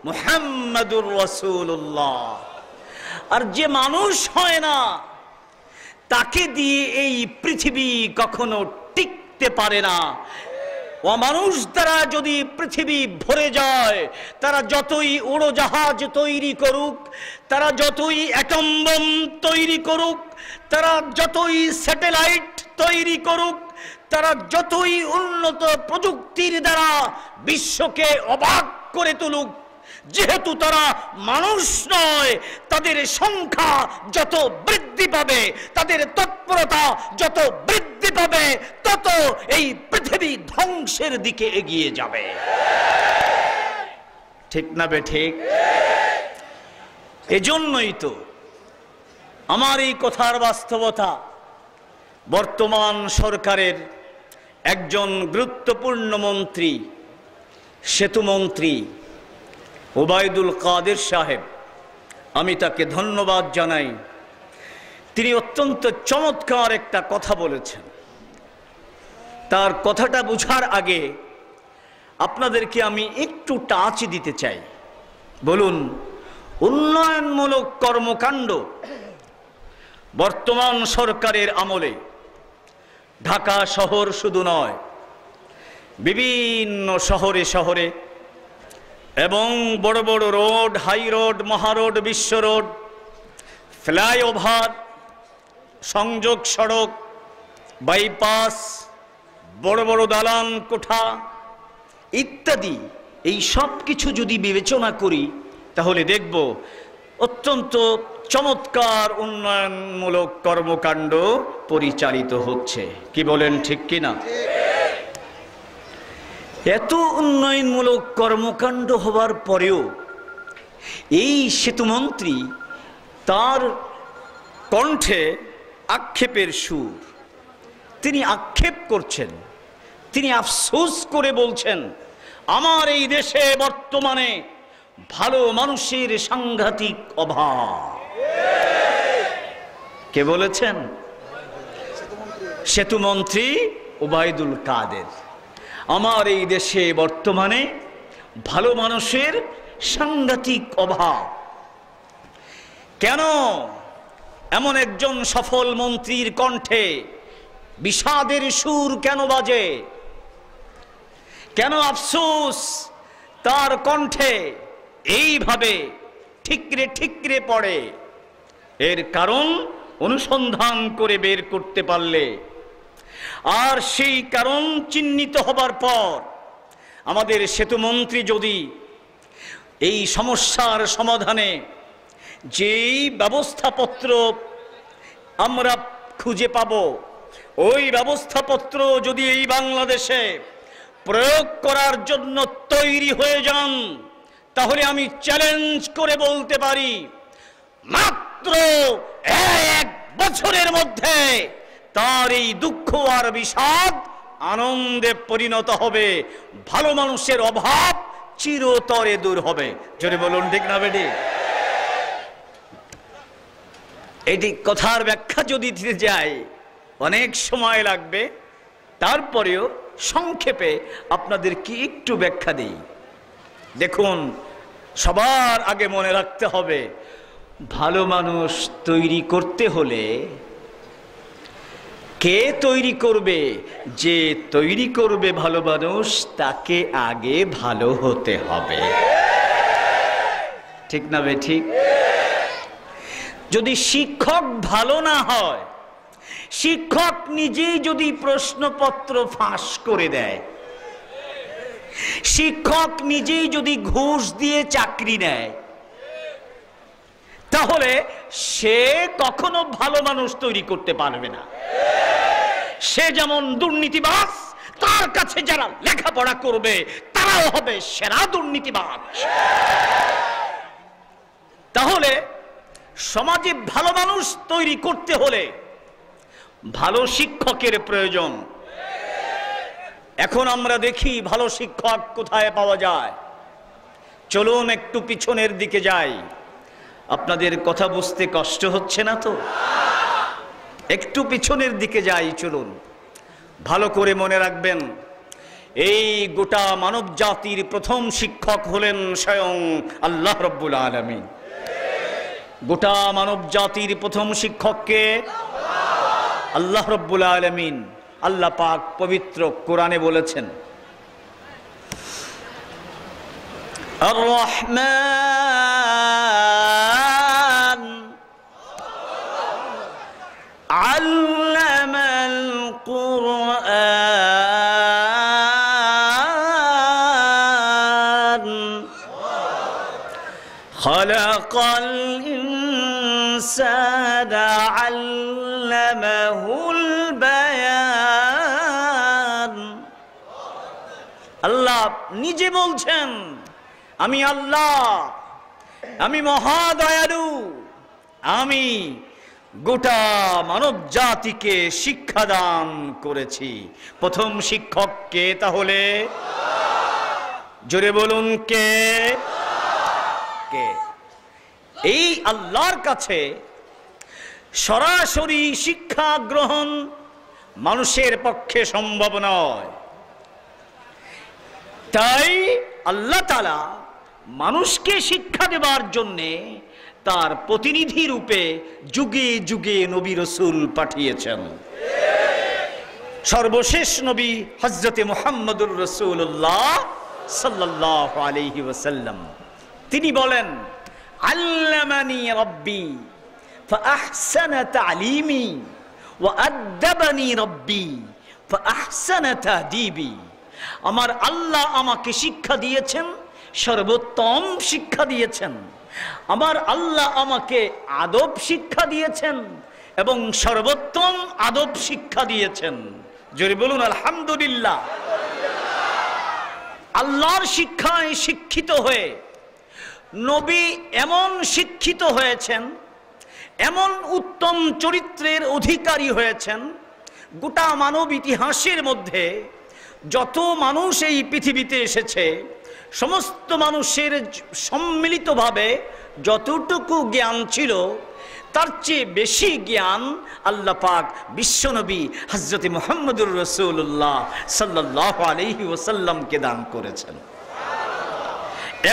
মুহাম্মাদুর রাসূলুল্লাহ। আর যে মানুষ হয় না, তাকে দিয়ে এই পৃথিবী কখনো টিকতে পারে না। অমানুষ দ্বারা যদি পৃথিবী ভরে যায়, তারা যতই উড়োজাহাজ তৈরি করুক, তারা যতই অ্যাটম বোম তৈরি করুক, তারা যতই স্যাটেলাইট তৈরি করুক, তারা যতই উন্নত প্রযুক্তির দ্বারা বিশ্বকে অবাক করে তুলুক, যেহেতু তারা মানুষ নয়, তাদের সংখ্যা যত বৃদ্ধি পাবে, তাদের তৎপরতা যত বৃদ্ধি পাবে, তত এই পৃথিবী ধ্বংসের দিকে এগিয়ে যাবে। ঠিক না বে ঠিক? এজন্যই তো আমার এই কথার বাস্তবতা, বর্তমান সরকারের একজন গুরুত্বপূর্ণ মন্ত্রী, সেতুমন্ত্রী ওবায়দুল কাদের সাহেব, আমি তাকে ধন্যবাদ জানাই। তিনি অত্যন্ত চমৎকার একটা কথা বলেছেন। তার কথাটা বোঝার আগে আপনাদেরকে আমি একটু টাচ দিতে চাই। বলুন, উন্নয়নমূলক কর্মকাণ্ড বর্তমান সরকারের আমলে ঢাকা শহর শুধু নয়, বিভিন্ন শহরে শহরে এবং বড় বড় রোড, হাই রোড, মহারোড, বিশ্ব রোড, ফ্লাইওভার, সংযোগ সড়ক, বাইপাস, বড় বড় দালান কোঠা ইত্যাদি, এই সব কিছু যদি বিবেচনা করি, তাহলে দেখব অত্যন্ত চমৎকার উন্নয়নমূলক কর্মকাণ্ড পরিচালিত হচ্ছে। কি বলেন, ঠিক কিনা? এত উন্নয়নমূলক কর্মকাণ্ড হবার পরেও এই সেতুমন্ত্রী, তার কণ্ঠে আক্ষেপের সুর। তিনি আক্ষেপ করছেন, তিনি আফসোস করে বলছেন, আমার এই দেশে বর্তমানে ভালো মানুষের সাংঘাতিক অভাব। কে বলেছেন? সেতুমন্ত্রী ওবায়দুল কাদের। আমার এই দেশে বর্তমানে ভালো মানুষের সাংঘাতিক অভাব। কেন এমন একজন সফল মন্ত্রীর কণ্ঠে বিষাদের সুর কেন বাজে? কেন আফসোস তার কণ্ঠে এইভাবে ঠিকরে ঠিকরে পড়ে? এর কারণ অনুসন্ধান করে বের করতে পারলে, আর সেই কারণ চিহ্নিত হবার পর আমাদের সেতুমন্ত্রী যদি এই সমস্যার সমাধানে যেই ব্যবস্থাপত্র আমরা খুঁজে পাব, ওই ব্যবস্থাপত্র যদি এই বাংলাদেশে প্রয়োগ করার জন্য তৈরি হয়ে যান, তাহলে আমি চ্যালেঞ্জ করে বলতে পারি, মাত্র 1 বছরের মধ্যে তার এই দুঃখ আর বিষাদ আনন্দে পরিণত হবে। ভালো মানুষের অভাব চিরতরে দূর হবে। জোরে বলুন, ঠিক না বেটি? এটি কথার ব্যাখ্যা যদি দিতে যাই অনেক সময় লাগবে, তারপরেও সংক্ষেপে আপনাদেরকে একটু ব্যাখ্যা দিই। দেখুন, সবার আগে মনে রাখতে হবে, ভালো মানুষ তৈরি করতে হলে কে তৈরি করবে? যে তৈরি করবে ভালো মানুষ, তাকে আগে ভালো হতে হবে। ঠিক না বে ঠিক? যদি শিক্ষক ভালো না হয়, শিক্ষক নিজেই যদি প্রশ্নপত্র ফাঁস করে দেয়, শিক্ষক নিজেই যদি ঘুষ দিয়ে চাকরি নেয়, তাহলে সে কখনো ভালো মানুষ তৈরি করতে পারবে না। সে যেমন দুর্নীতিবাজ, তার কাছে যারা লেখাপড়া করবে তারাও হবে সেরা দুর্নীতিবাজ। তাহলে সমাজে ভালো মানুষ তৈরি করতে হলে ভালো শিক্ষকের প্রয়োজন। এখন আমরা দেখি ভালো শিক্ষক কোথায় পাওয়া যায়। চলুন একটু পিছনের দিকে যাই। আপনাদের কথা বুঝতে কষ্ট হচ্ছে না তো? একটু পিছনের দিকে যাই, চলুন। ভালো করে মনে রাখবেন, এই গোটা মানব জাতির প্রথম শিক্ষক হলেন স্বয়ং আল্লাহ রাব্বুল আলামিন। গোটা মানব জাতির প্রথম শিক্ষককে আল্লাহ রাব্বুল আলামিন। আল্লাহ পাক পবিত্র কোরআনে বলেছেন, আর রহমান আল্লামাল কুরআন খালাকাল ইনসানা আল্লামাহুল বায়ান। আল্লাহ নিজে বলছেন, আমি আল্লাহ, আমি মহাদয়ালু, আমি গোটা মানব জাতিকে শিক্ষা দান করেছি। প্রথম শিক্ষক কে তাহলে? জোরে বলুন, কে? কে? এই আল্লাহর কাছে সরাসরি শিক্ষা গ্রহণ মানুষের পক্ষে সম্ভব নয়। তাই আল্লাহ তাআলা মানুষকে শিক্ষা দেবার জন্যে তার প্রতিনিধি রূপে যুগে যুগে নবী রাসূল পাঠিয়েছেন। সর্বশেষ নবী হযরতে মুহাম্মদুর রাসূলুল্লাহ সাল্লাল্লাহু আলাইহি ওয়াসাল্লাম, তিনি বলেন, আল্লামানি রাব্বি ফাআহসানা তা'লিমি ওয়া আদ্দাবানি রাব্বি ফাআহসানা তা'দীবি। আমার আল্লাহ আমাকে শিক্ষা দিয়েছেন, সর্বোত্তম শিক্ষা দিয়েছেন। আমার আল্লাহ আমাকে আদব শিক্ষা দিয়েছেন এবং সর্বোত্তম আদব শিক্ষা দিয়েছেন। জোরে বলুন আলহামদুলিল্লাহ। আল্লাহর শিক্ষায় শিক্ষিত হয়ে নবী এমন শিক্ষিত হয়েছেন, এমন উত্তম চরিত্রের অধিকারী হয়েছেন, গোটা মানব ইতিহাসের মধ্যে যত মানুষ এই পৃথিবীতে এসেছে, সমস্ত মানুষের সম্মিলিতভাবে যতটুকু জ্ঞান ছিল, তার চেয়ে বেশি জ্ঞান আল্লাহ পাক বিশ্বনবী হযরত মুহাম্মদুর রাসূলুল্লাহ সাল্লাল্লাহু আলাইহি ওয়াসাল্লামকে দান করেছেন।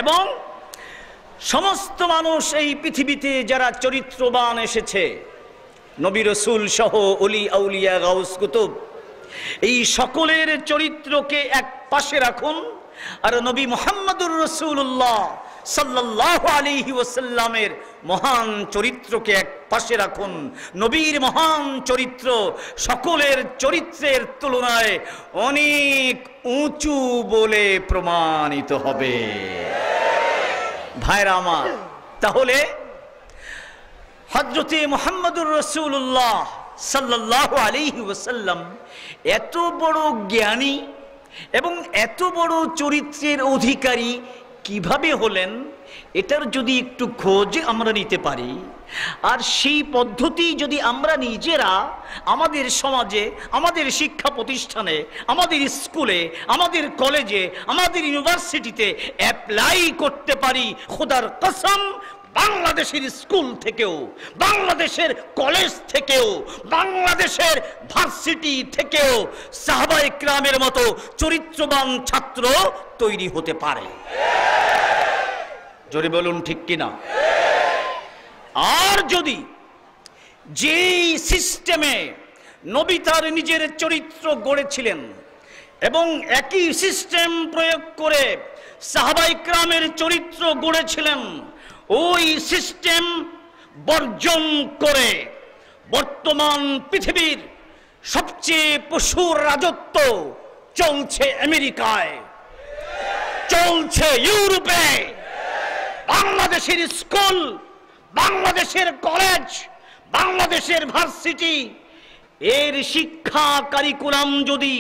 এবং সমস্ত মানুষ এই পৃথিবীতে যারা চরিত্রবান এসেছে, নবী রাসূল সহ ওলি আউলিয়া গাউস কুতুব, এই সকলের চরিত্রকে এক পাশে রাখুন, আর নবী মুহাম্মদুর রাসূলুল্লাহ সাল্লাল্লাহু আলাইহি ওয়াসাল্লামের মহান চরিত্রকে এক পাশে রাখুন। নবীর মহান চরিত্র সকলের চরিত্রের তুলনায় অনেক উঁচু বলে প্রমাণিত হবে। ভাইরা আমার, তাহলে হযরতে মুহাম্মদুর রাসূলুল্লাহ সাল্লাল্লাহু আলাইহি ওয়াসাল্লাম এত বড় জ্ঞানী এবং এত বড় চরিত্রের অধিকারী কিভাবে হলেন, এটার যদি একটু খোঁজ আমরা নিতে পারি, আর সেই পদ্ধতি যদি আমরা নিজেরা আমাদের সমাজে, আমাদের শিক্ষা প্রতিষ্ঠানে, আমাদের স্কুলে, আমাদের কলেজে, আমাদের ইউনিভার্সিটিতে অ্যাপ্লাই করতে পারি, খোদার কসম বাংলাদেশের স্কুল থেকেও, বাংলাদেশের কলেজ থেকেও, বাংলাদেশের ভার্সিটি থেকেও সাহাবায়ে কেরামের মতো চরিত্রবান ছাত্র তৈরি হতে পারে। জোরে বলুন ঠিক কিনা? আর যদি যেই সিস্টেমে নবী তার নিজের চরিত্র গড়েছিলেন এবং একই সিস্টেম প্রয়োগ করে সাহাবায়ে কেরামের চরিত্র গড়েছিলেন, ওই সিস্টেম বর্জন করে বর্তমান পৃথিবীর সবচেয়ে পশুর রাজত্ব চলছে আমেরিকায়, চলছে ইউরোপে। বাংলাদেশের স্কুল, বাংলাদেশের কলেজ, বাংলাদেশের ভার্সিটি এর শিক্ষা কারিকুলাম যদি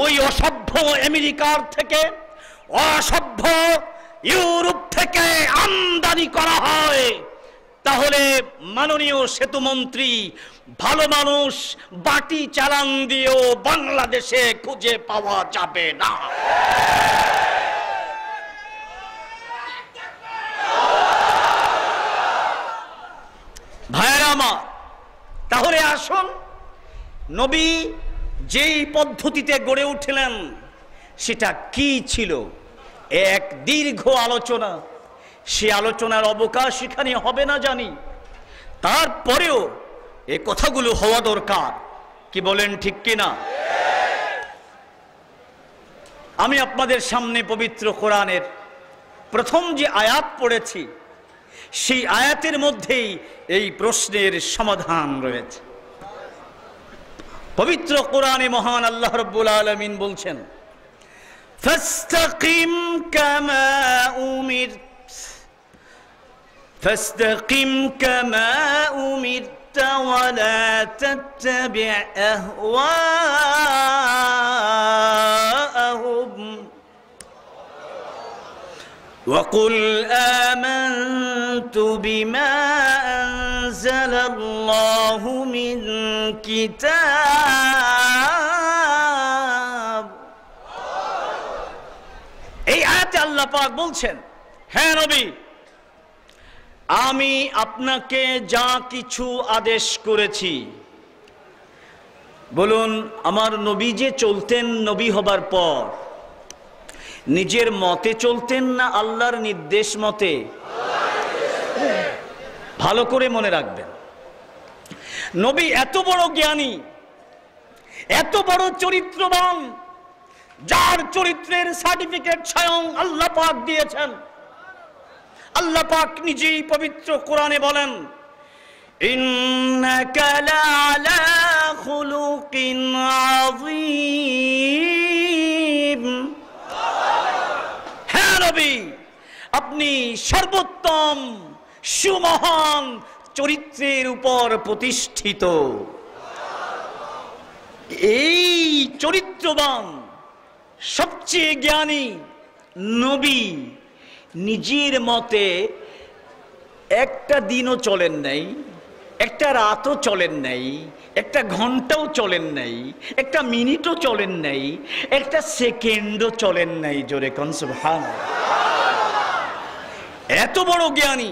ওই অসভ্য আমেরিকার থেকে, অসভ্য ইউরোপ থেকে আমদানি করা হয়, তাহলে মাননীয় সেতুমন্ত্রী ভালো মানুষ বাটি চালান দিয়েও বাংলাদেশে খুঁজে পাওয়া যাবে না। ভাইয়েরা আমার, তাহলে আসুন নবী যেই পদ্ধতিতে গড়ে উঠলেন সেটা কি ছিল, এক দীর্ঘ আলোচনা। সে আলোচনার অবকাশ এখানে হবে না জানি, তারপরেও এ কথাগুলো হওয়া দরকার। কি বলেন ঠিক কিনা? আমি আপনাদের সামনে পবিত্র কোরআনের প্রথম যে আয়াত পড়েছি, সেই আয়াতের মধ্যেই এই প্রশ্নের সমাধান রয়েছে। পবিত্র কোরআনে মহান আল্লাহ রাব্বুল আলামিন বলছেন, ফাস্তাকিম কামা উমিরত, ফাস্তাকিম কামা উমিরত ওয়া লা তাত্তাবি' আহওয়াআহুম وقل آمنت بما أنزل الله من كتاب। এই আয়াতে আল্লাহ পাক বলছেন, হ্যাঁ নবী, আমি আপনাকে যা কিছু আদেশ করেছি, বলুন আমার নবী যে চলতেন নবী হবার পর নিজের মতে চলতেন না আল্লাহর নির্দেশ মতে? ভালো করে মনে রাখবেন, নবী এত বড় জ্ঞানী, এত বড় চরিত্রবান, যার চরিত্রের সার্টিফিকেট স্বয়ং আল্লাহ পাক দিয়েছেন। আল্লাহ পাক নিজেই পবিত্র কোরআনে বলেন, ইন্নাকা লাআলা খুলুকিন আযীম। হ্যাঁ নবী, আপনি সর্বোত্তম সুমহান চরিত্রের উপর প্রতিষ্ঠিত। এই চরিত্রবান সবচেয়ে জ্ঞানী নবী নিজের মতে একটা দিনও চলেন নাই, একটা রাতও চলেন নাই, একটা ঘন্টাও চলেন নাই, একটা মিনিটও চলেন নাই, একটা সেকেন্ডও চলেন নাই। জোরে কোন সুবহানাল্লাহ। এত বড় জ্ঞানী,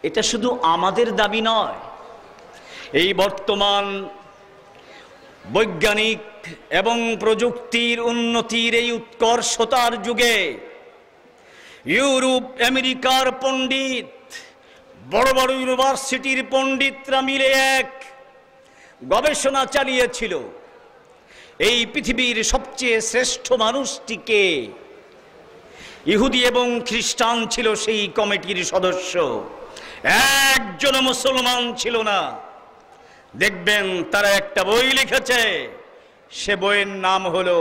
এটা শুধু আমাদের দাবি নয়। এই বর্তমান বৈজ্ঞানিক এবং প্রযুক্তির উন্নতির এই উৎকর্ষতার যুগে ইউরোপ আমেরিকার পণ্ডিত, বড় বড় ইউনিভার্সিটির পণ্ডিতরা মিলে এক গবেষণা চালিয়েছিল, এই পৃথিবীর সবচেয়ে শ্রেষ্ঠ মানুষটিকে। ইহুদি এবং খ্রিস্টান ছিল সেই কমিটির সদস্য, একজন মুসলমান ছিল না। দেখবেন তারা একটা বই লিখেছে, সে বইয়ের নাম হলো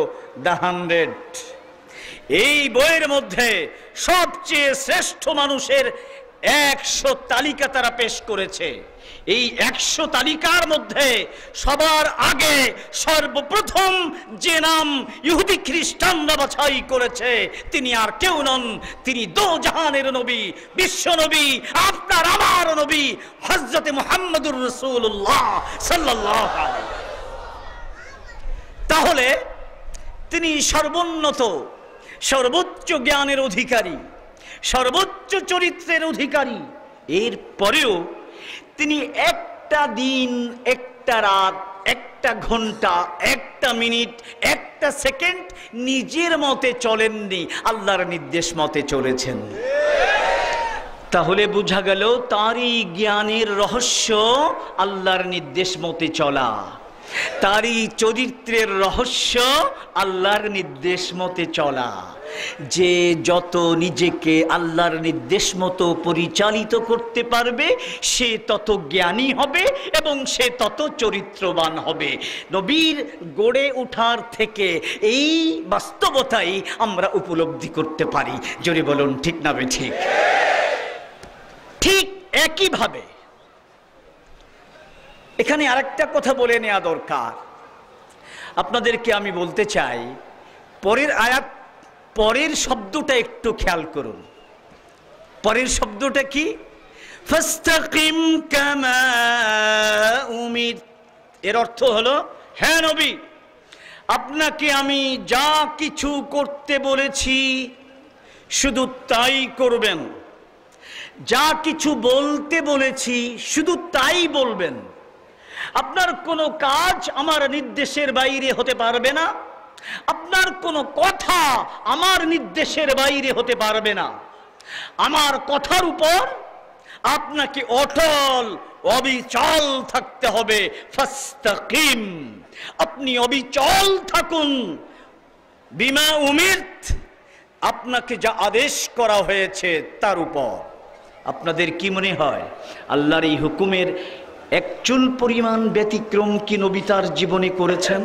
দ্য 100। এই বইয়ের মধ্যে সবচেয়ে শ্রেষ্ঠ মানুষের 100 তালিকা তারা পেশ করেছে। এই 100 তালিকার মধ্যে সবার আগে সর্বপ্রথম যে নাম ইহুদি খ্রিস্টানরা বাছাই করেছে, তিনি আর কেউ নন, তিনি দোজাহানের নবী, বিশ্ব নবী, আপনার আমার নবী হযরত মুহাম্মদুর রাসূলুল্লাহ সাল্লাল্লাহু আলাইহি। তাহলে তিনি সর্বোন্নত সর্বোচ্চ জ্ঞানের অধিকারী, সর্বোচ্চ চরিত্রের অধিকারী, এর পরেও তিনি একটা দিন, একটা রাত, একটা ঘন্টা, একটা মিনিট, একটা সেকেন্ড নিজের মতে চলেননি, আল্লাহর নির্দেশ মতে চলেছেন। তাহলে বোঝা গেল তারই জ্ঞানের রহস্য আল্লাহর নির্দেশ মতে চলা, তারই চরিত্রের রহস্য আল্লাহর নির্দেশ মতে চলা। যে যত নিজেকে আল্লাহর নির্দেশ মতো পরিচালিত করতে পারবে সে তত জ্ঞানী হবে এবং সে তত চরিত্রবান হবে। নবীর গড়ে ওঠার থেকে এই বাস্তবতাই আমরা উপলব্ধি করতে পারি। জোরে বলুন ঠিক না বেঠিক? ঠিক একইভাবে এখানে আরেকটা কথা বলে নেওয়া দরকার। আপনাদেরকে আমি বলতে চাই, পরের আয়াত, পরের শব্দটা একটু খেয়াল করুন। পরের শব্দটা কি? ফাস্তাকিম কামা উমির। এর অর্থ হলো, হ্যাঁ নবী, আপনাকে আমি যা কিছু করতে বলেছি শুধু তাই করবেন, যা কিছু বলতে বলেছি শুধু তাই বলবেন। আপনার কোনো কাজ আমার নির্দেশের বাইরে হতে পারবে না, আপনার কোনো কথা আমার নির্দেশের বাইরে হতে পারবে না। আমার কথার উপর আপনাকে অটল অবিচল থাকতে হবে। ফাস্তাকিম, আপনি অবিচল থাকুন। বিমা উমিরত, আপনাকে যা আদেশ করা হয়েছে তার উপর। আপনাদের কি মনে হয় আল্লাহর এই হুকুমের একচুল পরিমাণ ব্যতিক্রম কি নবী তার জীবনে করেছেন?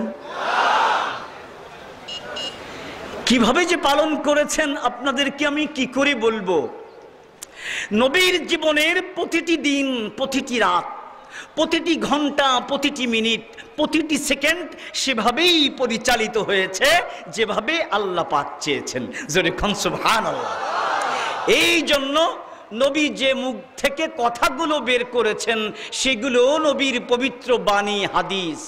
কিভাবে যে পালন করেছেন আপনাদেরকে আমি কি করে বলবো। নবীর জীবনের প্রতিটি দিন, প্রতিটি রাত, প্রতিটি ঘন্টা, প্রতিটি মিনিট, প্রতিটি সেকেন্ড সেভাবেই পরিচালিত হয়েছে যেভাবে আল্লাহ পাক চেয়েছেন। জোরে খান সুবহানাল্লাহ। এই জন্য নবী যে মুখ থেকে কথাগুলো বের করেছেন সেগুলো নবীর পবিত্র বাণী, হাদিস।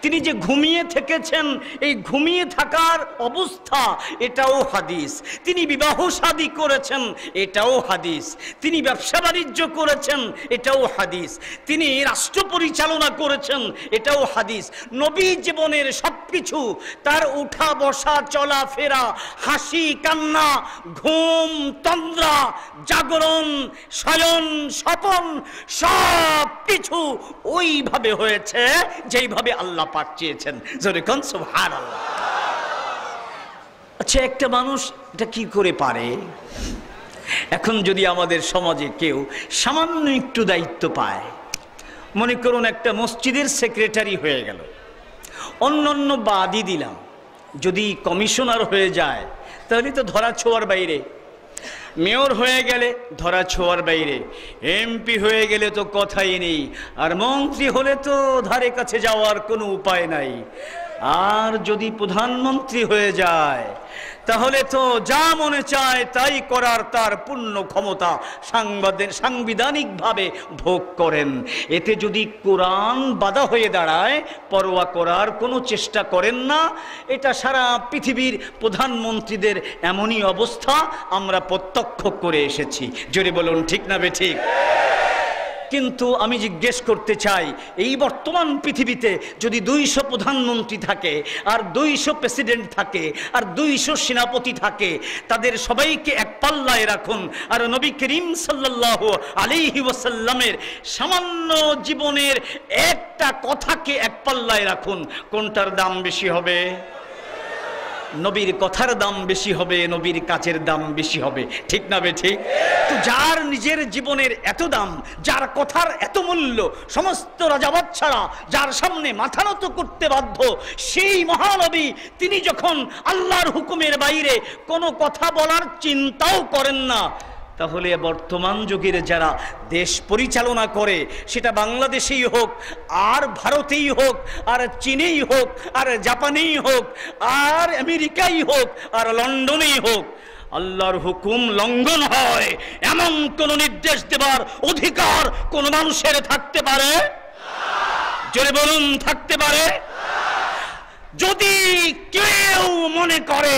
তিনি যে ঘুমিয়ে থেকেছেন, এই ঘুমিয়ে থাকার অবস্থা এটাও হাদিস। তিনি বিবাহ শাদী করেছেন, এটাও হাদিস। তিনি ব্যবসা বাণিজ্য করেছেন, এটাও হাদিস। তিনি রাষ্ট্র পরিচালনা করেছেন, এটাও হাদিস। নবী জীবনের সবকিছু, তার উঠা বসা, চলাফেরা, হাসি কান্না, ঘুম তন্দ্রা, জাগরণ, শয়ন স্বপন, সব কিছু ওইভাবে হয়েছে যেইভাবে আল্লাহ পাক চেয়েছেন। জোরে কোন সুবহানাল্লাহ। আচ্ছা, একটা মানুষ এটা কি করে পারে? এখন যদি আমাদের সমাজে কেউ সামান্য একটু দায়িত্ব পায়, মনে করুন একটা মসজিদের সেক্রেটারি হয়ে গেল, অন্যান্য বাদই দিলাম, যদি কমিশনার হয়ে যায় তাহলে তো ধরা ছোঁয়ার বাইরে, মেয়র হয়ে গেলে ধরা ছোঁয়ার বাইরে, এমপি হয়ে গেলে তো কথাই নেই, আর মন্ত্রী হলে তো ধারে কাছে যাওয়ার কোনো উপায় নাই। আর যদি প্রধানমন্ত্রী হয়ে যায় তাহলে তো যা মনে চায় তাই করার তার পূর্ণ ক্ষমতা সাংবিধানিকভাবে ভোগ করেন। এতে যদি কোরআন বাধা হয়ে দাঁড়ায় পরোয়া করার কোনো চেষ্টা করেন না। এটা সারা পৃথিবীর প্রধানমন্ত্রীদের এমনই অবস্থা আমরা প্রত্যক্ষ করে এসেছি। জোরে বলুন ঠিক না বেঠিক? কিন্তু আমি জিজ্ঞেস করতে চাই, এই বর্তমান পৃথিবীতে যদি 200 প্রধানমন্ত্রী থাকে, আর 200 প্রেসিডেন্ট থাকে, আর 200 সেনাপতি থাকে, তাদের সবাইকে এক পাল্লায় রাখুন, আর নবী করিম সাল্লাল্লাহু আলাইহি ওয়াসাল্লামের সামান্য জীবনের একটা কথাকে এক পাল্লায় রাখুন, কোনটার দাম বেশি হবে? নবীর কথার দাম বেশি হবে, নবীর কাজের দাম বেশি হবে। ঠিক না বেঠিক? তো যার নিজের জীবনের এত দাম, যার কথার এত মূল্য, সমস্ত রাজাবাদ ছাড়া যার সামনে মাথা নত করতে বাধ্য, সেই মহানবী তিনি যখন আল্লাহর হুকুমের বাইরে কোনো কথা বলার চিন্তাও করেন না, তাহলে বর্তমান যুগের যারা দেশ পরিচালনা করে, সেটা বাংলাদেশেই হোক, আর ভারতেই হোক, আর চীনেই হোক, আর জাপানেই হোক, আর আমেরিকাই হোক, আর লন্ডনেই হোক, আল্লাহর হুকুম লঙ্ঘন হয় এমন কোন নির্দেশ দেবার অধিকার কোন মানুষের থাকতে পারে? জোরে বলুন, থাকতে পারে? যদি কেউ মনে করে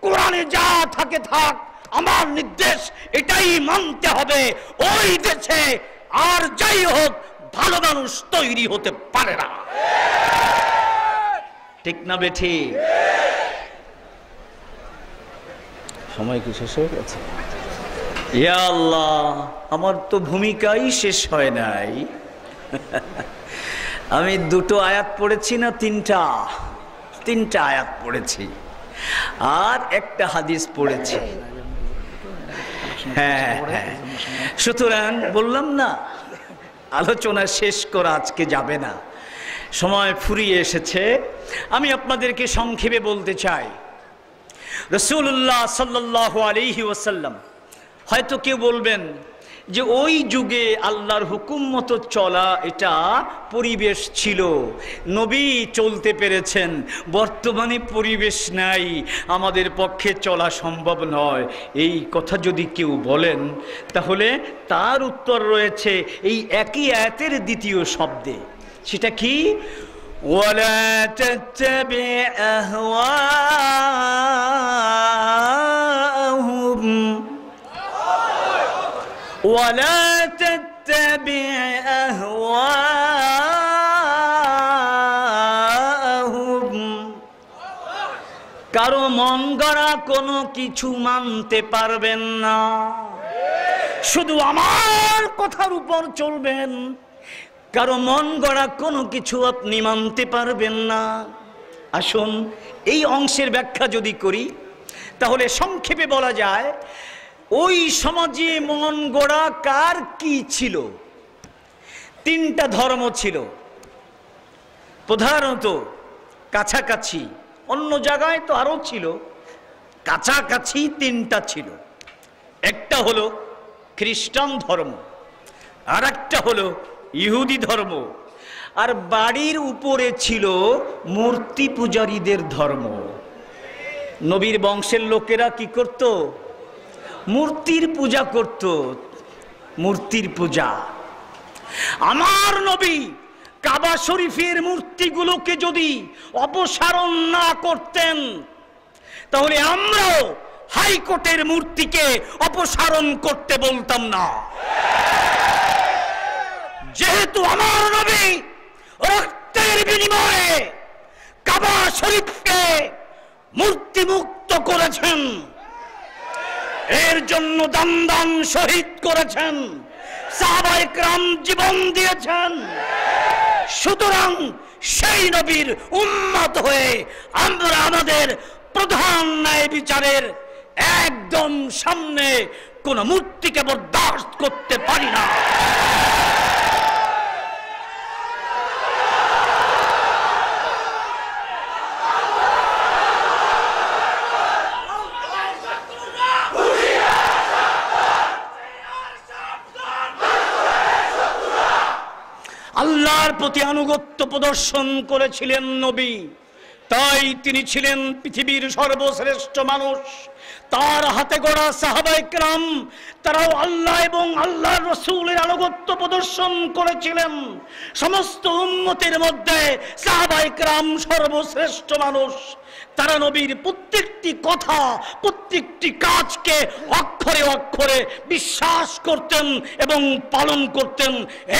কোরআনে যা থাকে থাক, আমার নির্দেশ এটাই মানতে হবে, ওই দেশে আর যাই হোক ভালো মানুষ তৈরি হতে পারে না। ঠিক না বেঠি? সময় কি শেষ হয়ে গেছে? ইয়া আল্লাহ, আমার তো ভূমিকাই শেষ হয় নাই। আমি দুটো আয়াত পড়েছি না তিনটা আয়াত পড়েছি আর একটা হাদিস পড়েছি। হ্যাঁ, সুতরাং বললাম না আলোচনা শেষ করা আজকে যাবে না, সময় ফুরিয়ে এসেছে। আমি আপনাদেরকে সংক্ষেপে বলতে চাই, রাসূলুল্লাহ সাল্লাল্লাহু আলাইহি ওয়াসাল্লাম, হয়তো কেউ বলবেন যে ওই যুগে আল্লাহর হুকুম মতো চলা এটা পরিবেশ ছিল, নবী চলতে পেরেছেন, বর্তমানে পরিবেশ নাই, আমাদের পক্ষে চলা সম্ভব নয়। এই কথা যদি কেউ বলেন তাহলে তার উত্তর রয়েছে এই একই আয়াতের দ্বিতীয় শব্দে। সেটা কি? ওয়ালা তাত্তাবি আহওয়াহুম ولا تتبع أهواءهم। কারো মন গড়া কোনো কিছু মানতে পারবেন না, শুধু আমার কথার উপর চলবেন, কারো মন গড়া কোনো কিছু আপনি মানতে পারবেন না। আসুন এই অংশের ব্যাখ্যা যদি করি তাহলে সংক্ষেপে বলা যায়, ওই সমাজে মন গড়া কার কি ছিল? তিনটা ধর্ম ছিল প্রধানত, কাছাকাছি, অন্য জায়গায় তো আরো ছিল, কাছাকাছি তিনটা ছিল। একটা হলো খ্রিস্টান ধর্ম, আর একটা হলো ইহুদি ধর্ম, আর বাড়ির উপরে ছিল মূর্তি পূজারীদের ধর্ম। নবীর বংশের লোকেরা কি করত? মূর্তির পূজা করত, মূর্তির পূজা। আমার নবী কাবা শরীফের মূর্তিগুলোকে যদি অপসারণ না করতেন তাহলে আমরাও হাইকোর্টের মূর্তিকে অপসারণ করতে বলতাম না। যেহেতু আমার নবী রক্তের বিনিময়ে কাবা শরীফকে মূর্তিমুক্ত করেছেন, এর জন্য দান দান শহীদ করেছেন, সাহাবায়ে কেরাম জীবন দিয়েছেন। সুতরাং সেই নবীর উম্মত হয়ে আমরা আমাদের প্রধান ন্যায় বিচারের একদম সামনে কোন মূর্তিকে বরদাস্ত করতে পারি না। আল্লাহর প্রতি আনুগত্য প্রদর্শন করেছিলেন নবী, তাই তিনি ছিলেন পৃথিবীর সর্বশ্রেষ্ঠ মানুষ। তার হাতে গড়া সাহাবায়ে কেরাম তারাও আল্লাহ এবং আল্লাহর রাসূলের আনুগত্য প্রদর্শন করেছিলেন। সমস্ত উম্মতের মধ্যে সাহাবায়ে কেরাম সর্বশ্রেষ্ঠ মানুষ। তারা নবীর প্রত্যেকটি কথা, প্রত্যেকটি কাজকে অক্ষরে অক্ষরে বিশ্বাস করতেন এবং পালন করতেন।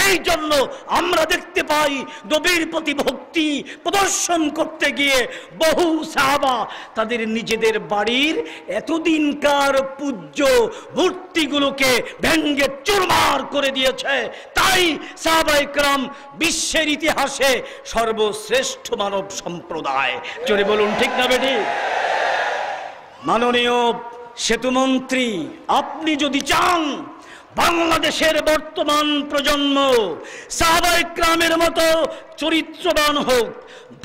এই জন্য আমরা দেখতে পাই নবীর প্রতি ভক্তি প্রদর্শন করতে গিয়ে বহু সাহাবা তাদের নিজেদের বাড়ির এতদিনকার পূজ্য মূর্তিগুলোকে ভেঙ্গে চুরমার করে দিয়েছে। তাই সাহাবায়ে কেরাম বিশ্বের ইতিহাসে সর্বশ্রেষ্ঠ মানব সম্প্রদায়। জোরে বলুন ঠিক না বেটি? মাননীয় সেতুমন্ত্রী, আপনি যদি চান বাংলাদেশের বর্তমান প্রজন্ম সাহাবায়ে কেরামের মতো চরিত্রবান হোক,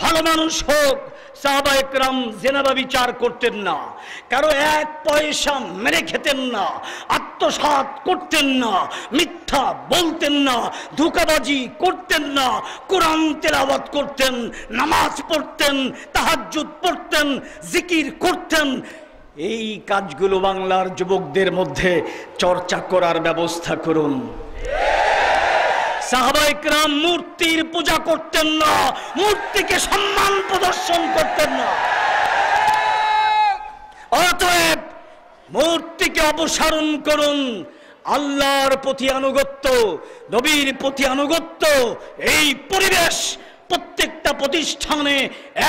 ভালো মানুষ হোক, সাহাবায়ে কেরাম জেনাবা বিচার করতেন না, কারো এক পয়সা মেরে খেতেন না, আত্মসাৎ করতেন না, মিথ্যা বলতেন না, ধোঁকাবাজি করতেন না, কোরআন তেলাওয়াত করতেন, নামাজ পড়তেন, তাহাজ্জুদ পড়তেন, জিকির করতেন। এই কাজগুলো বাংলার যুবকদের মধ্যে চর্চা করার ব্যবস্থা করুন। সাহাবায়ে কেরাম মূর্তির পূজা করতেন না, মূর্তিকে সম্মান প্রদর্শন করতেন না। অতএব মূর্তিকে অপসারণ করুন, আল্লাহর প্রতি আনুগত্য, নবীর প্রতি আনুগত্য, এই পরিবেশ প্রত্যেকটা প্রতিষ্ঠানে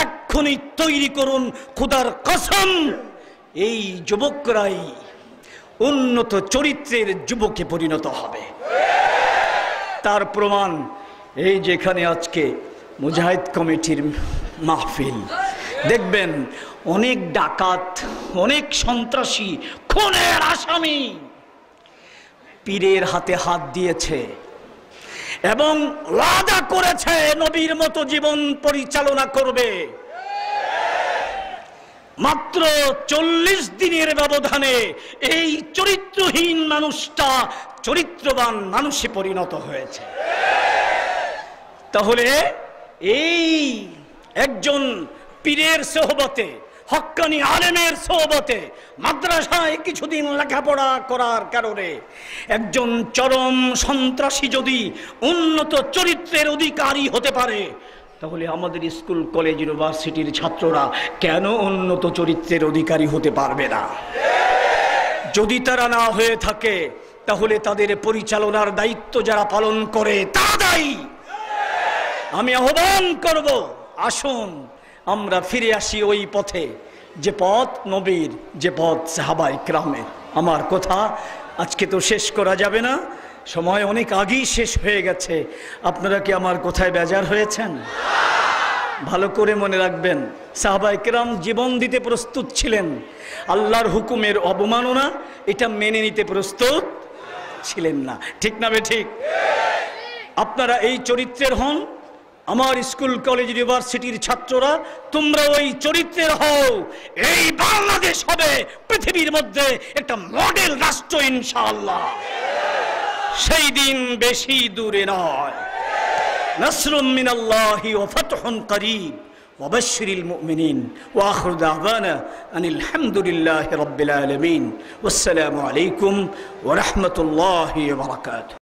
এক্ষুনি তৈরি করুন। খোদার কসম, এই যুবকরাই উন্নত চরিত্রের যুবকে পরিণত হবে। তার প্রমাণ এই যেখানে আজকে মুজাহিদ কমিটির মাহফিল, দেখবেন অনেক ডাকাত, অনেক সন্ত্রাসী, খুনের আসামি পীরের হাতে হাত দিয়েছে এবং ওয়াদা করেছে নবীর মতো জীবন পরিচালনা করবে। মাত্র 40 দিনের ব্যবধানে এই চরিত্রহীন মানুষটা চরিত্রবান মানুষে পরিণত হয়েছে। তাহলে এই একজন পীরের সোহবতে, হক্কানি আলেমের সোহবতে, মাদ্রাসায় কিছুদিন লেখাপড়া করার কারণে একজন চরম সন্ত্রাসী যদি উন্নত চরিত্রের অধিকারী হতে পারে, তাহলে আমাদের স্কুল কলেজ ইউনিভার্সিটির ছাত্ররা কেন উন্নত চরিত্রের অধিকারী হতে পারবে না? যদি তারা না হয়ে থাকে, তাহলে তাদের পরিচালনার দায়িত্ব যারা পালন করে তারা দায়ী। আমি আহ্বান করব, আসুন আমরা ফিরে আসি ওই পথে, যে পথ নবীর, যে পথ সাহাবায়ে কেরামের। আমার কথা আজকে তো শেষ করা যাবে না, সময় অনেক আগেই শেষ হয়ে গেছে। আপনারা কি আমার কথায় বেজার হয়েছেন? ভালো করে মনে রাখবেন, সাহাবায়ে কেরাম জীবন দিতে প্রস্তুত ছিলেন, আল্লাহর হুকুমের অবমাননা এটা মেনে নিতে প্রস্তুত ছিলেন না। ঠিক না ঠিক? আপনারা এই চরিত্রের হন। আমার স্কুল কলেজ ইউনিভার্সিটির ছাত্ররা, তোমরা ওই চরিত্রের হও। এই বাংলাদেশ হবে পৃথিবীর মধ্যে একটা মডেল রাষ্ট্র ইনশাআল্লাহ। সেই দিন বেশি দূরে নয়। নাসরুম মিনাল্লাহি ওয়া ফাতহুন করিব ওয়া বাশশিরিল মুমিনিন ওয়া আখিরু দাওয়ানা আনিল হামদুলিল্লাহি রাব্বিল আলামিন। ওয়াসসালামু আলাইকুম ওয়া রাহমাতুল্লাহি ওয়া বারাকাতুহু।